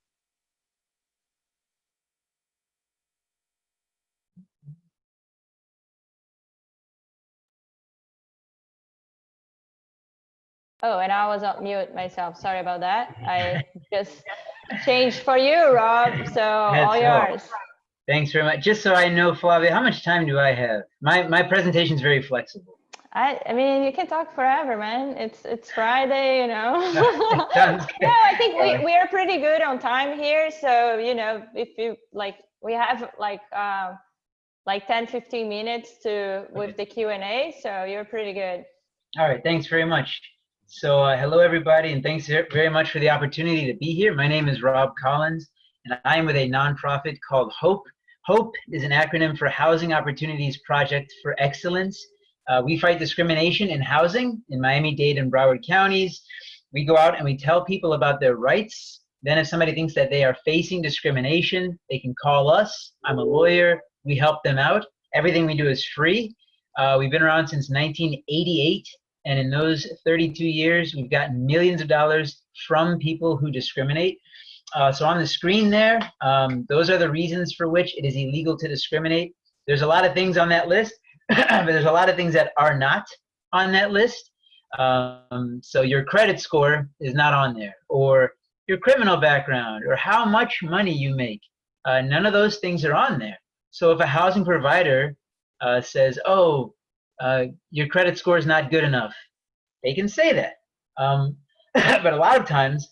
Oh, and I was on mute myself. Sorry about that. I just changed for you, Rob. So all yours. Thanks very much. Just so I know, Flavia, how much time do I have? My presentation is very flexible. I mean, you can talk forever, man. It's Friday, you know. Sounds good. No, I think we are pretty good on time here. So, you know, if you like, we have like 10-15 minutes with the Q&A. So you're pretty good. All right. Thanks very much. So hello, everybody, and thanks very much for the opportunity to be here. My name is Rob Collins, and I am with a nonprofit called HOPE. HOPE is an acronym for Housing Opportunities Project for Excellence. We fight discrimination in housing in Miami-Dade and Broward counties. We go out and we tell people about their rights. Then if somebody thinks that they are facing discrimination, they can call us. I'm a lawyer. We help them out. Everything we do is free. We've been around since 1988. And in those 32 years, we've gotten millions of dollars from people who discriminate. So on the screen there, those are the reasons for which it is illegal to discriminate. There's a lot of things on that list, but there's a lot of things that are not on that list. So your credit score is not on there, or your criminal background, or how much money you make. None of those things are on there. So if a housing provider says, oh, your credit score is not good enough, they can say that. But a lot of times,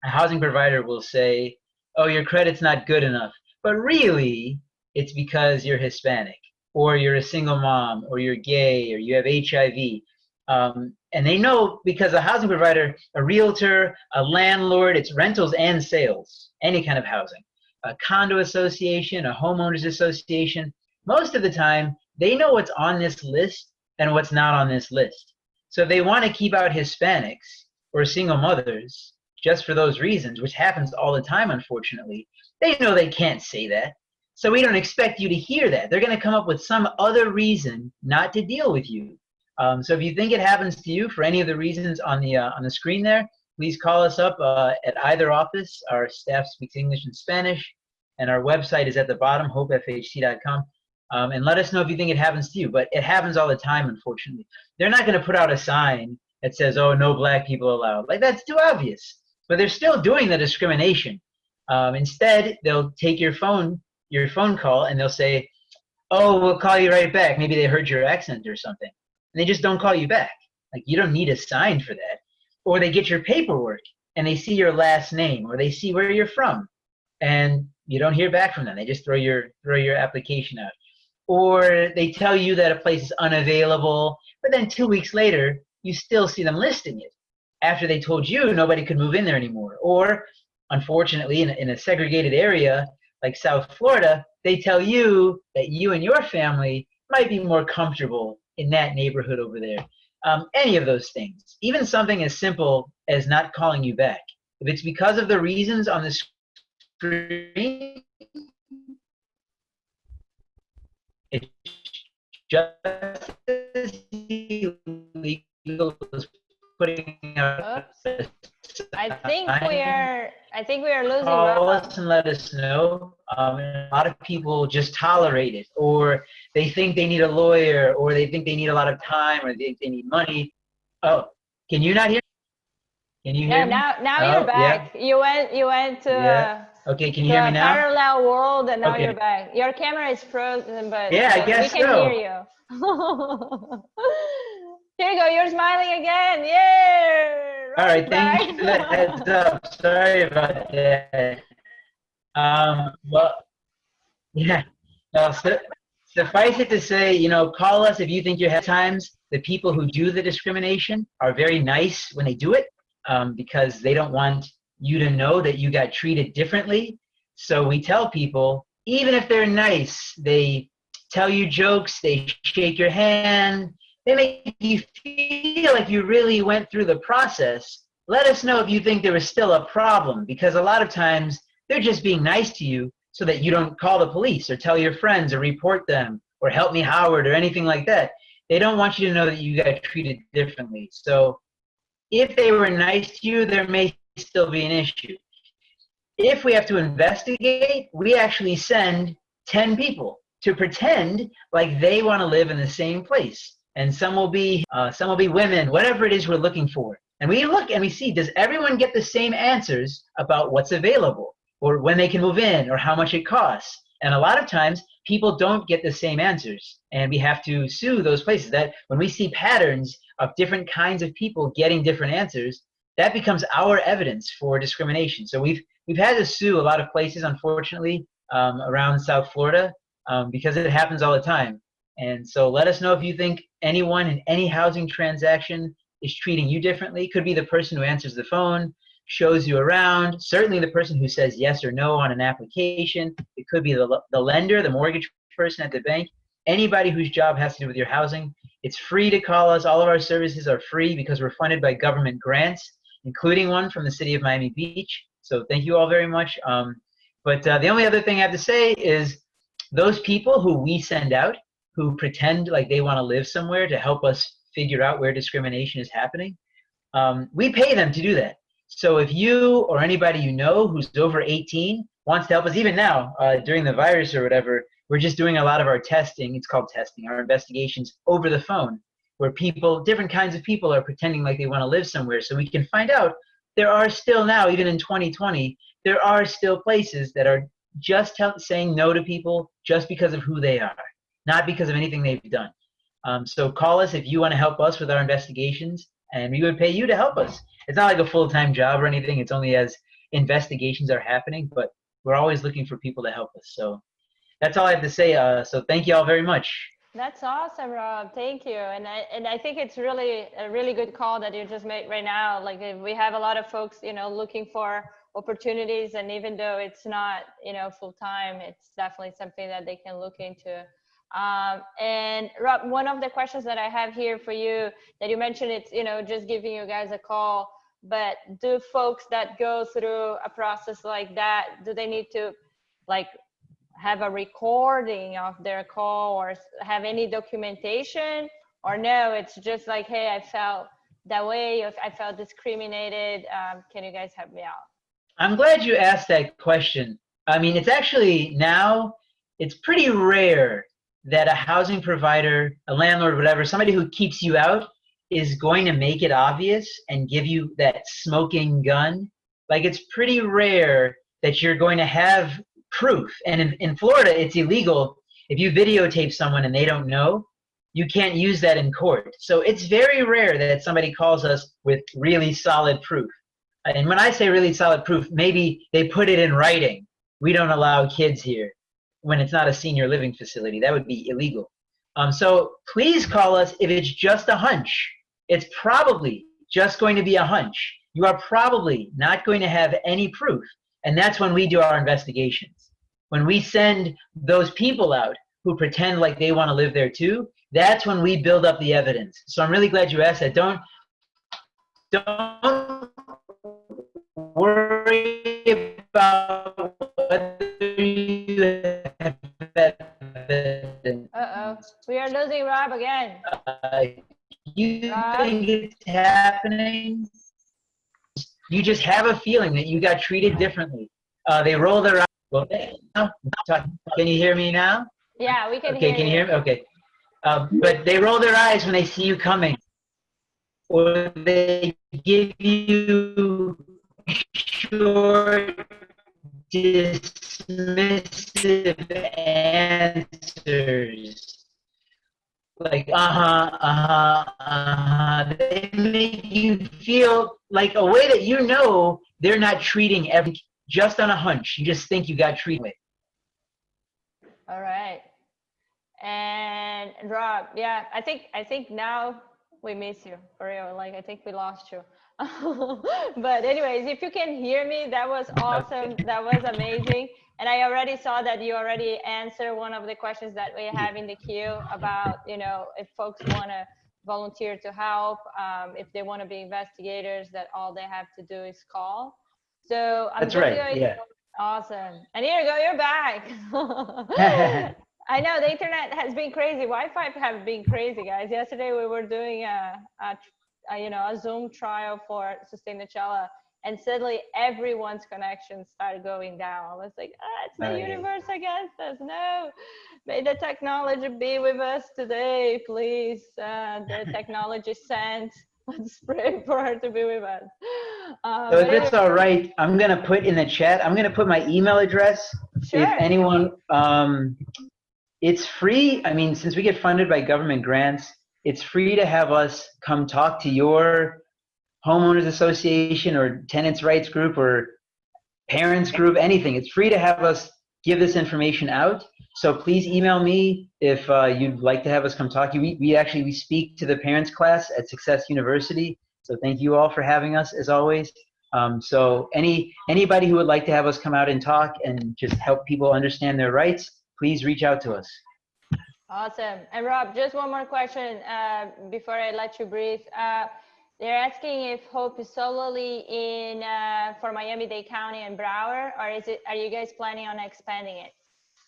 a housing provider will say, oh, your credit's not good enough. But really, it's because you're Hispanic, or you're a single mom, or you're gay, or you have HIV. And they know because a housing provider, a realtor, a landlord, it's rentals and sales, any kind of housing, a condo association, a homeowners association. Most of the time, they know what's on this list and what's not on this list. So if they want to keep out Hispanics or single mothers just for those reasons, which happens all the time, unfortunately, they know they can't say that. So we don't expect you to hear that. They're going to come up with some other reason not to deal with you. So if you think it happens to you for any of the reasons on the screen there, please call us up at either office. Our staff speaks English and Spanish, and our website is at the bottom, hopefhc.com. And let us know if you think it happens to you. But it happens all the time, unfortunately. They're not going to put out a sign that says, oh, no black people allowed. Like, that's too obvious. But they're still doing the discrimination. Instead, they'll take your phone call, and they'll say, oh, we'll call you right back. Maybe they heard your accent or something. And they just don't call you back. Like, you don't need a sign for that. Or they get your paperwork, and they see your last name, or they see where you're from, and you don't hear back from them. They just throw your application out. Or they tell you that a place is unavailable, but then 2 weeks later, you still see them listing it after they told you nobody could move in there anymore. Or, unfortunately, in a segregated area like South Florida, they tell you that you and your family might be more comfortable in that neighborhood over there. Any of those things, even something as simple as not calling you back. If it's because of the reasons on the screen, it's just as illegal as putting out. I think we are losing Call Rob. us and let us know. A lot of people just tolerate it, or they think they need a lawyer, or they think they need a lot of time, or they think they need money. Oh, can you not hear? Can you hear me? Now you're back. Yeah. You went to okay, can you hear me now? Parallel world, and now Okay. You're back. Your camera is frozen, but yeah, I guess we can hear you. Here you go. You're smiling again. Yeah. All right, thanks for the heads up. Sorry about that. Well, yeah. Suffice it to say, call us if you think you have times. The people who do the discrimination are very nice when they do it, because they don't want you to know that you got treated differently. So we tell people, even if they're nice, they tell you jokes, they shake your hand, they make you feel like you really went through the process. Let us know if you think there was still a problem, because a lot of times they're just being nice to you so that you don't call the police or tell your friends or report them or help me Howard or anything like that. They don't want you to know that you got treated differently. So if they were nice to you, there may still be an issue. If we have to investigate, we actually send 10 people to pretend like they want to live in the same place. And some will be women, whatever it is we're looking for. And we look and we see, does everyone get the same answers about what's available, or when they can move in, or how much it costs? And a lot of times, people don't get the same answers. And we have to sue those places. That when we see patterns of different kinds of people getting different answers, that becomes our evidence for discrimination. So we've had to sue a lot of places, unfortunately, around South Florida, because it happens all the time. And so let us know if you think anyone in any housing transaction is treating you differently. Could be the person who answers the phone, shows you around, certainly the person who says yes or no on an application. It could be the lender, the mortgage person at the bank, anybody whose job has to do with your housing. It's free to call us. All of our services are free because we're funded by government grants, including one from the city of Miami Beach. So thank you all very much. But the only other thing I have to say is those people who we send out, who pretend like they want to live somewhere to help us figure out where discrimination is happening, we pay them to do that. So if you or anybody you know who's over 18 wants to help us, even now, during the virus or whatever, we're just doing a lot of our testing. It's called testing, our investigations over the phone. where people, different kinds of people are pretending like they want to live somewhere. So we can find out there are still now, even in 2020, there are still places that are just saying no to people just because of who they are, not because of anything they've done. So call us if you want to help us with our investigations, and we would pay you to help us. It's not like a full-time job or anything. It's only as investigations are happening, but we're always looking for people to help us. So that's all I have to say. So thank you all very much. That's awesome, Rob. Thank you. And I think it's really a really good call that you just made right now. Like we have a lot of folks, you know, looking for opportunities, and even though it's not, you know, full time, it's definitely something that they can look into. And Rob, one of the questions that I have here for you that you mentioned, it's, you know, just giving you guys a call, but do folks that go through a process like that, do they need to like have a recording of their call or have any documentation, or no, it's just like, hey, I felt that way, if I felt discriminated, can you guys help me out? I'm glad you asked that question. I mean, it's actually now, it's pretty rare that a housing provider, a landlord, whatever, somebody who keeps you out is going to make it obvious and give you that smoking gun. Like, it's pretty rare that you're going to have proof. And in Florida, it's illegal. If you videotape someone and they don't know, you can't use that in court. So it's very rare that somebody calls us with really solid proof. And when I say really solid proof, maybe they put it in writing. We don't allow kids here when it's not a senior living facility. That would be illegal. So please call us if it's just a hunch. It's probably just going to be a hunch. You are probably not going to have any proof. And that's when we do our investigations. When we send those people out who pretend like they want to live there too, that's when we build up the evidence. So I'm really glad you asked that. Don't worry about whether you have evidence. Uh-oh, we are losing Rob again. You Rob? think it's happening? You just have a feeling that you got treated differently. They roll their eyes. Well, can you hear me now? Yeah, we can Okay, hear can you you. hear me? Okay. But they roll their eyes when they see you coming. Or they give you short, dismissive answers. Like, They make you feel like a way that you know they're not treating everything just on a hunch. You just think you got treated. All right. And Rob, yeah, I think now we miss you for real. Like, I think we lost you. But anyways, if you can hear me, that was awesome. That was amazing. And I already saw that you already answered one of the questions that we have in the queue about, you know, if folks want to volunteer to help, if they want to be investigators, that all they have to do is call. So I'm That's just right, going, yeah. awesome. And here you go, you're back. I know the internet has been crazy. Wi-Fi have been crazy, guys. Yesterday we were doing a Zoom trial for Sustainachella, and suddenly everyone's connection started going down. I was like, it's the universe against us. No, may the technology be with us today, please. The technology sent. Let's pray for her to be with us. So if it's all right, I'm going to put in the chat, I'm going to put my email address. Sure. If anyone, it's free. I mean, since we get funded by government grants, it's free to have us come talk to your homeowners association or tenants rights group or parents group, anything. It's free to have us give this information out. So please email me if you'd like to have us come talk to you. We speak to the parents class at Success University. So thank you all for having us as always. So anybody who would like to have us come out and talk and just help people understand their rights, please reach out to us. Awesome. And Rob, just one more question before I let you breathe. They're asking if Hope is solely in for Miami-Dade County and Broward, or are you guys planning on expanding it?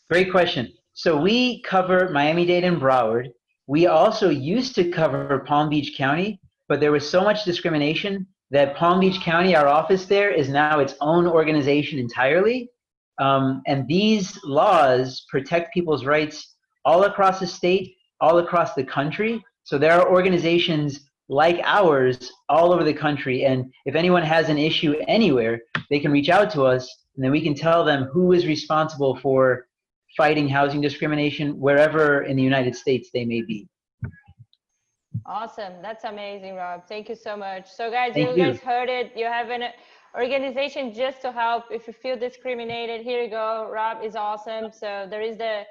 Great question. So we cover Miami-Dade and Broward. We also used to cover Palm Beach County, but there was so much discrimination that Palm Beach County, our office there, is now its own organization entirely. And these laws protect people's rights all across the state, all across the country. So there are organizations like ours all over the country, and if anyone has an issue anywhere, they can reach out to us, and then we can tell them who is responsible for fighting housing discrimination wherever in the United States they may be. Awesome. That's amazing, Rob. Thank you so much. So guys, Thank you you. guys heard it. You have an organization just to help. If you feel discriminated, here you go. Rob is awesome. So there is the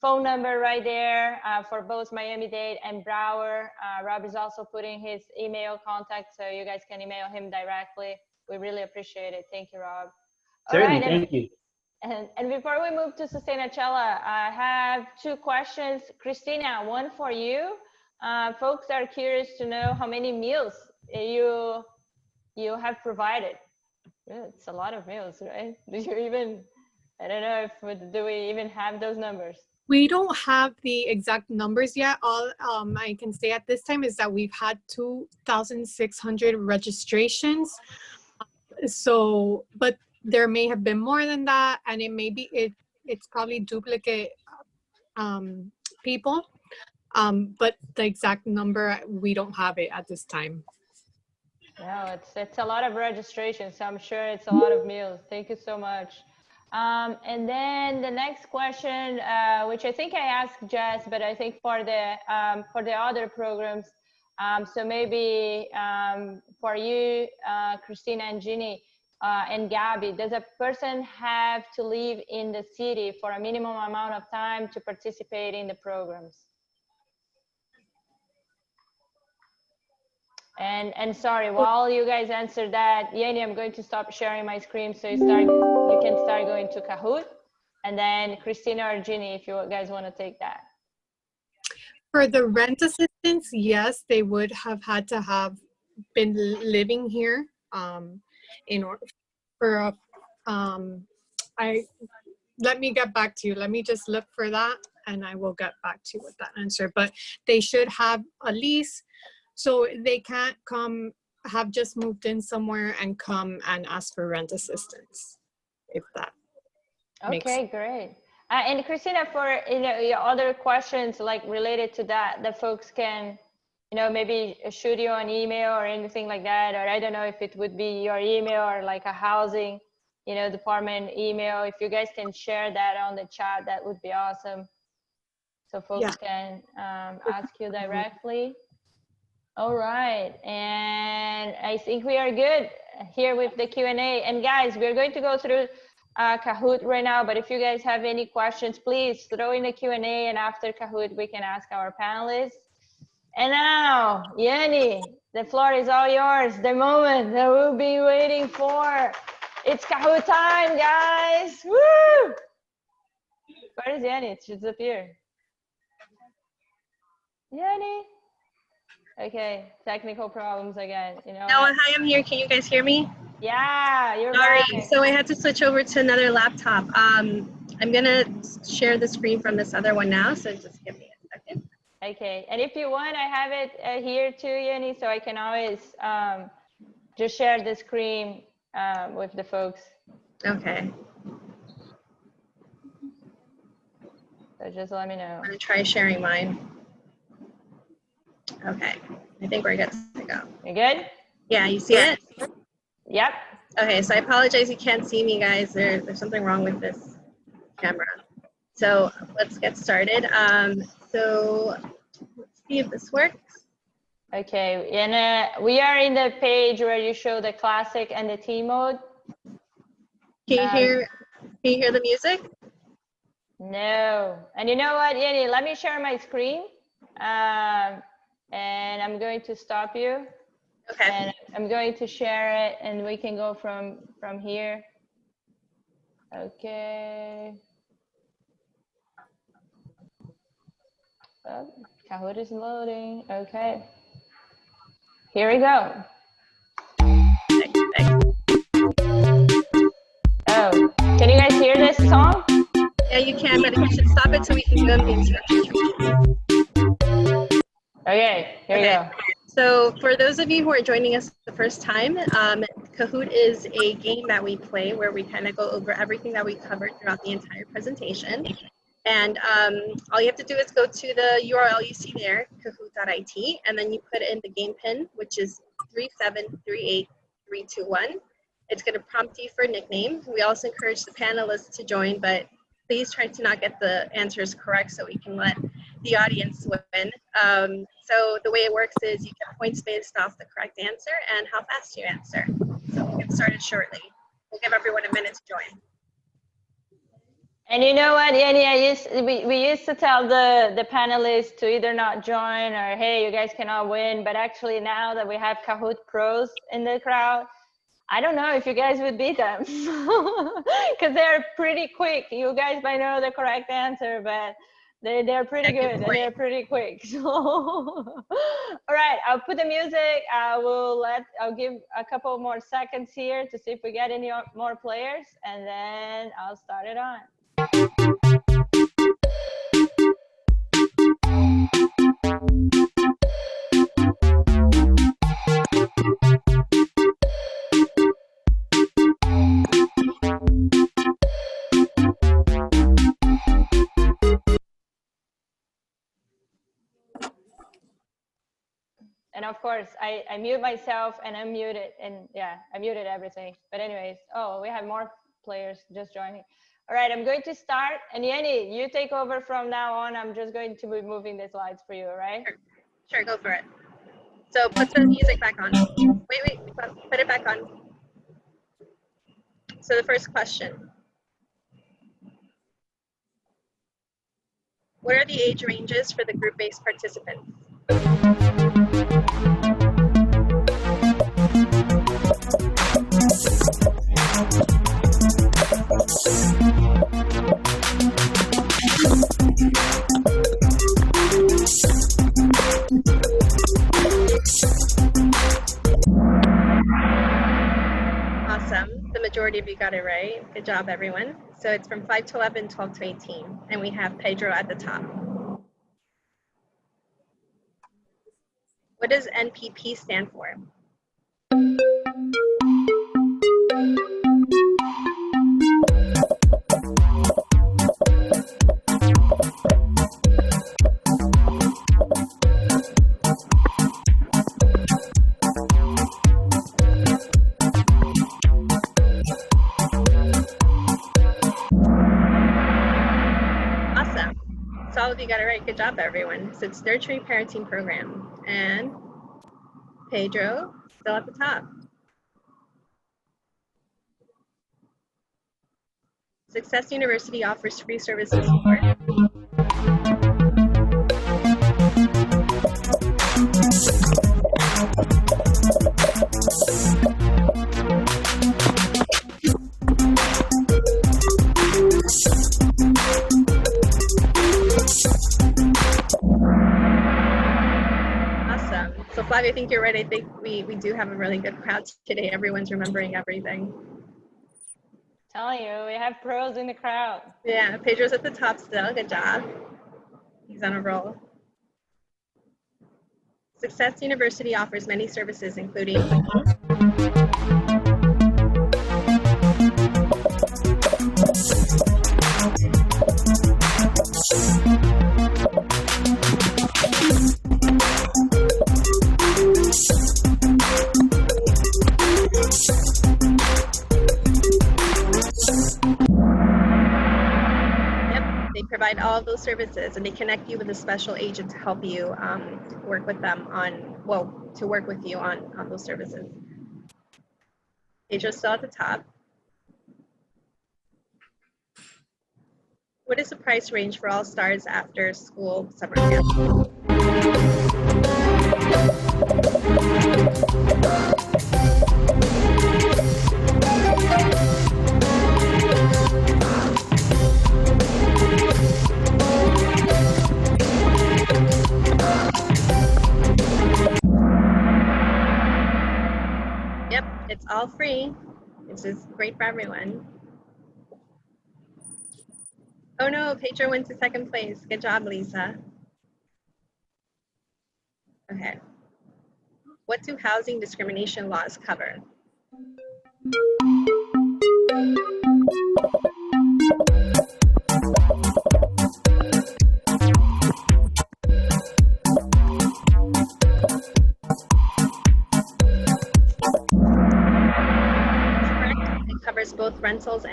phone number right there for both Miami-Dade and Broward. Rob is also putting his email contact, so you guys can email him directly. We really appreciate it. Thank you, Rob. Certainly, All right, thank you. And before we move to Sustainachella, I have 2 questions. Christina, one for you. Folks are curious to know how many meals you have provided. It's a lot of meals, right? Do you even, I don't know if, do we even have those numbers? We don't have the exact numbers yet. All I can say at this time is that we've had 2,600 registrations. So, but there may have been more than that, and it may be, it's probably duplicate people. But the exact number, we don't have it at this time. No, it's a lot of registrations, so I'm sure it's a lot of meals. Thank you so much. And then the next question, which I think I asked Jess, but I think for the other programs, so maybe for you, Christina and Ginny and Gabby, does a person have to live in the city for a minimum amount of time to participate in the programs? And sorry, while you guys answer that, Yenny, I'm going to stop sharing my screen so you can start going to Kahoot. And then Christina or Ginny, if you guys want to take that. For the rent assistance, yes, they would have had to have been living here in order for let me get back to you. Let me just look for that and I will get back to you with that answer. But they should have a lease. So they can't come, have just moved in somewhere and come and ask for rent assistance, if that makes sense. Okay, great. And Christina, for your other questions like related to that, the folks can, maybe shoot you an email or anything like that, or I don't know if it would be your email or like a housing, department email. If you guys can share that on the chat, that would be awesome. So folks can ask you directly. All right, and I think we are good here with the Q&A. And guys, we're going to go through Kahoot right now, but if you guys have any questions, please throw in the Q&A, and after Kahoot, we can ask our panelists. And now, Yenny, the floor is all yours, the moment that we'll be waiting for. It's Kahoot time, guys, woo! Where is Yenny? She disappeared. Yenny? Okay, technical problems again. No, hi, I'm here. Can you guys hear me? Yeah, you're Sorry, back. so I had to switch over to another laptop. I'm gonna share the screen from this other one now, so just give me a second. Okay, and if you want, I have it here too, Yenny, so I can always just share the screen with the folks. Okay. So just let me know. I'm gonna try sharing mine. Okay, I think we're good to go. You good? Yeah, you see it? Yep. Okay, so I apologize you can't see me, guys. There's something wrong with this camera. So let's get started. So let's see if this works. Okay, and we are in the page where you show the classic and the team mode. Can you hear the music? No. And you know what, Yenny, let me share my screen. And I'm going to stop you. Okay. And I'm going to share it, and we can go from here. Okay. Oh, Kahoot is loading. Okay. Here we go. Oh, can you guys hear this song? Yeah, you can, but you should stop it so we can give them the instructions. Okay, here we go. So for those of you who are joining us the first time, Kahoot is a game that we play where we kind of go over everything that we covered throughout the entire presentation. And all you have to do is go to the URL you see there, kahoot.it, and then you put in the game pin, which is 3738321. It's going to prompt you for a nickname. We also encourage the panelists to join, but please try to not get the answers correct so we can let the audience win. So the way it works is you get points based off the correct answer and how fast you answer. So we'll get started shortly. We'll give everyone a minute to join. And you know what, Yanni, we used to tell the panelists to either not join or, hey, you guys cannot win. But actually now that we have Kahoot pros in the crowd, I don't know if you guys would beat them because they're pretty quick. You guys might know the correct answer, but they're pretty good and they're pretty quick. So, all right, I'll put the music. I'll give a couple more seconds here to see if we get any more players, and then I'll start it on. And of course, I mute myself and unmute it, and yeah, I muted everything. But anyways, oh, we have more players just joining. All right, I'm going to start. And Yanni, you take over from now on. I'm just going to be moving the slides for you, all right? Sure, go for it. So put the music back on. Wait, put it back on. So the first question. What are the age ranges for the group-based participants? Awesome. The majority of you got it right. Good job, everyone. So it's from 5 to 11, 12 to 18. And we have Pedro at the top. What does NPP stand for? So all of you got it right. Good job, everyone. So it's Nurturing Parenting Program. And Pedro, still at the top. Success University offers free services support. So Flavia, I think you're right. I think we do have a really good crowd today. Everyone's remembering everything. Telling you, we have pros in the crowd. Yeah, Pedro's at the top still. Good job. He's on a roll. Success University offers many services, including provide all of those services, and they connect you with a special agent to help you work with them on, well, to work with you on those services. Pedro's still at the top. What is the price range for All Stars after school summer camp? It's all free. It's just great for everyone. Oh no, Pedro went to second place. Good job, Lisa. Okay. What do housing discrimination laws cover?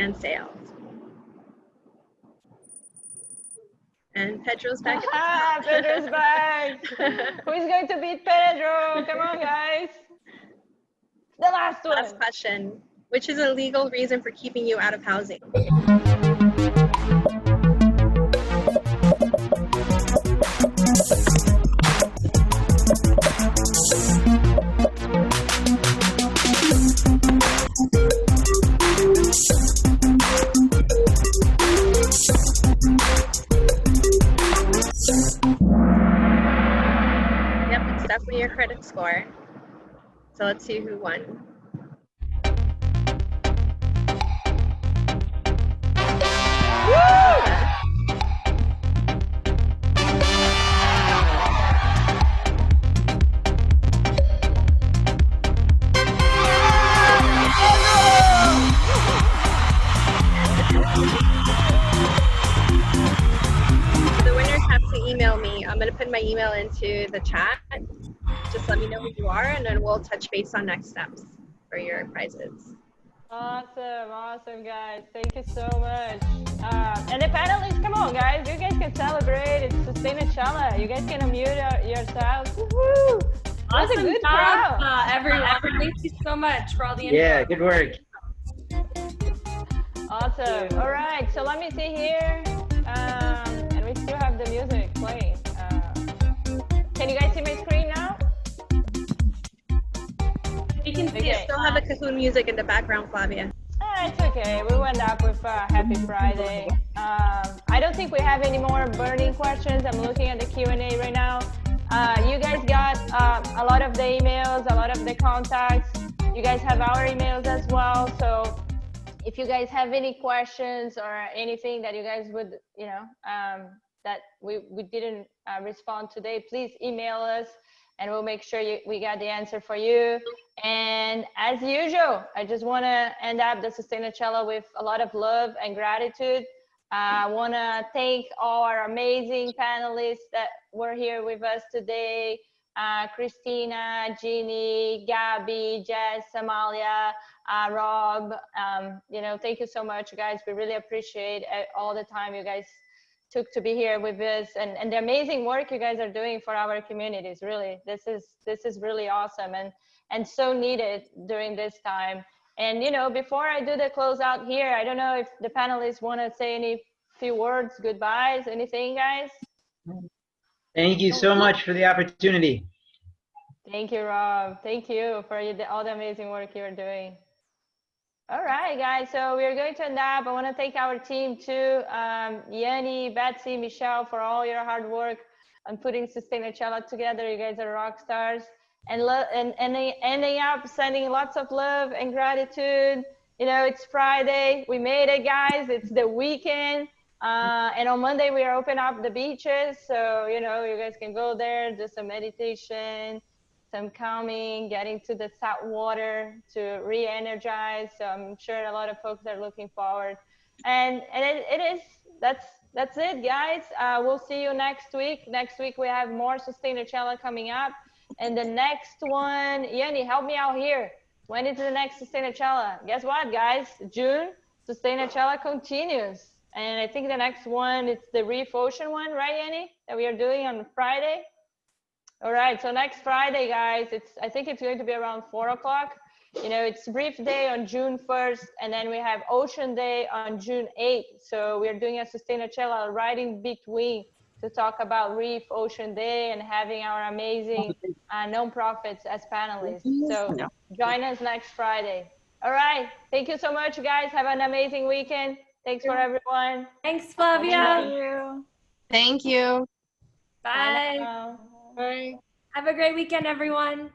and sales. And Pedro's back. Pedro's back. Who's going to beat Pedro? Come on, guys. The last one. Last question. Which is a legal reason for keeping you out of housing? Yep, it's definitely your credit score. So let's see who won. The winners have to email me. I'm going to put my email into the chat. Just let me know who you are, and then we'll touch base on next steps for your prizes. Awesome, guys. Thank you so much. And the panelists, come on, guys. You guys can celebrate. It's Sustainachella. You guys can unmute yourselves. Woohoo! That's a Awesome good job, crowd. everyone. Thank you so much for all the info. Yeah, good work. Awesome. All right. So let me see here. And we still have the music playing. Can you guys see my screen now? You can see We it. still have the Cahoon music in the background, Flavia. It's okay. We went up with Happy Friday. I don't think we have any more burning questions. I'm looking at the Q&A right now. You guys got a lot of the emails, a lot of the contacts. You guys have our emails as well. So if you guys have any questions or anything that you guys would, that we didn't respond today, please email us and we'll make sure we got the answer for you. And as usual, I just want to end up the Sustainachella with a lot of love and gratitude. I want to thank all our amazing panelists that were here with us today. Christina, Jeannie, Gabby, Jess, Amalia, Rob. Thank you so much, guys. We really appreciate all the time you guys took to be here with us and the amazing work you guys are doing for our communities. Really, this is really awesome and so needed during this time. And before I do the closeout here, I don't know if the panelists want to say any few words, goodbyes, anything, guys. Thank you so much for the opportunity. Thank you, Rob. Thank you for all the amazing work you're doing. All right, guys, so we're going to end up. I want to thank our team too, Yanni, Betsy, Michelle, for all your hard work on putting Sustainachella together. You guys are rock stars. And ending up sending lots of love and gratitude. It's Friday. We made it, guys. It's the weekend. And on Monday, we are opening up the beaches. So, you guys can go there, do some meditation, some calming, getting to the salt water to re-energize. So I'm sure a lot of folks are looking forward. And that's it, guys. We'll see you next week. Next week, we have more Sustainachella coming up. And the next one, Yanni, help me out here. When is the next Sustainachella? Guess what, guys? June, Sustainachella continues. And I think the next one, it's the Reef Ocean one, right, Yanni? That we are doing on Friday. All right, so next Friday, guys, I think it's going to be around 4 o'clock. It's Reef Day on June 1st, and then we have Ocean Day on June 8th. So we're doing a Sustainachella right in between to talk about Reef Ocean Day and having our amazing nonprofits as panelists. So join us next Friday. All right, thank you so much, guys. Have an amazing weekend. Thanks for everyone. Thanks, Flavia. Thank you. Thank you. Bye. Bye. Bye. Have a great weekend, everyone.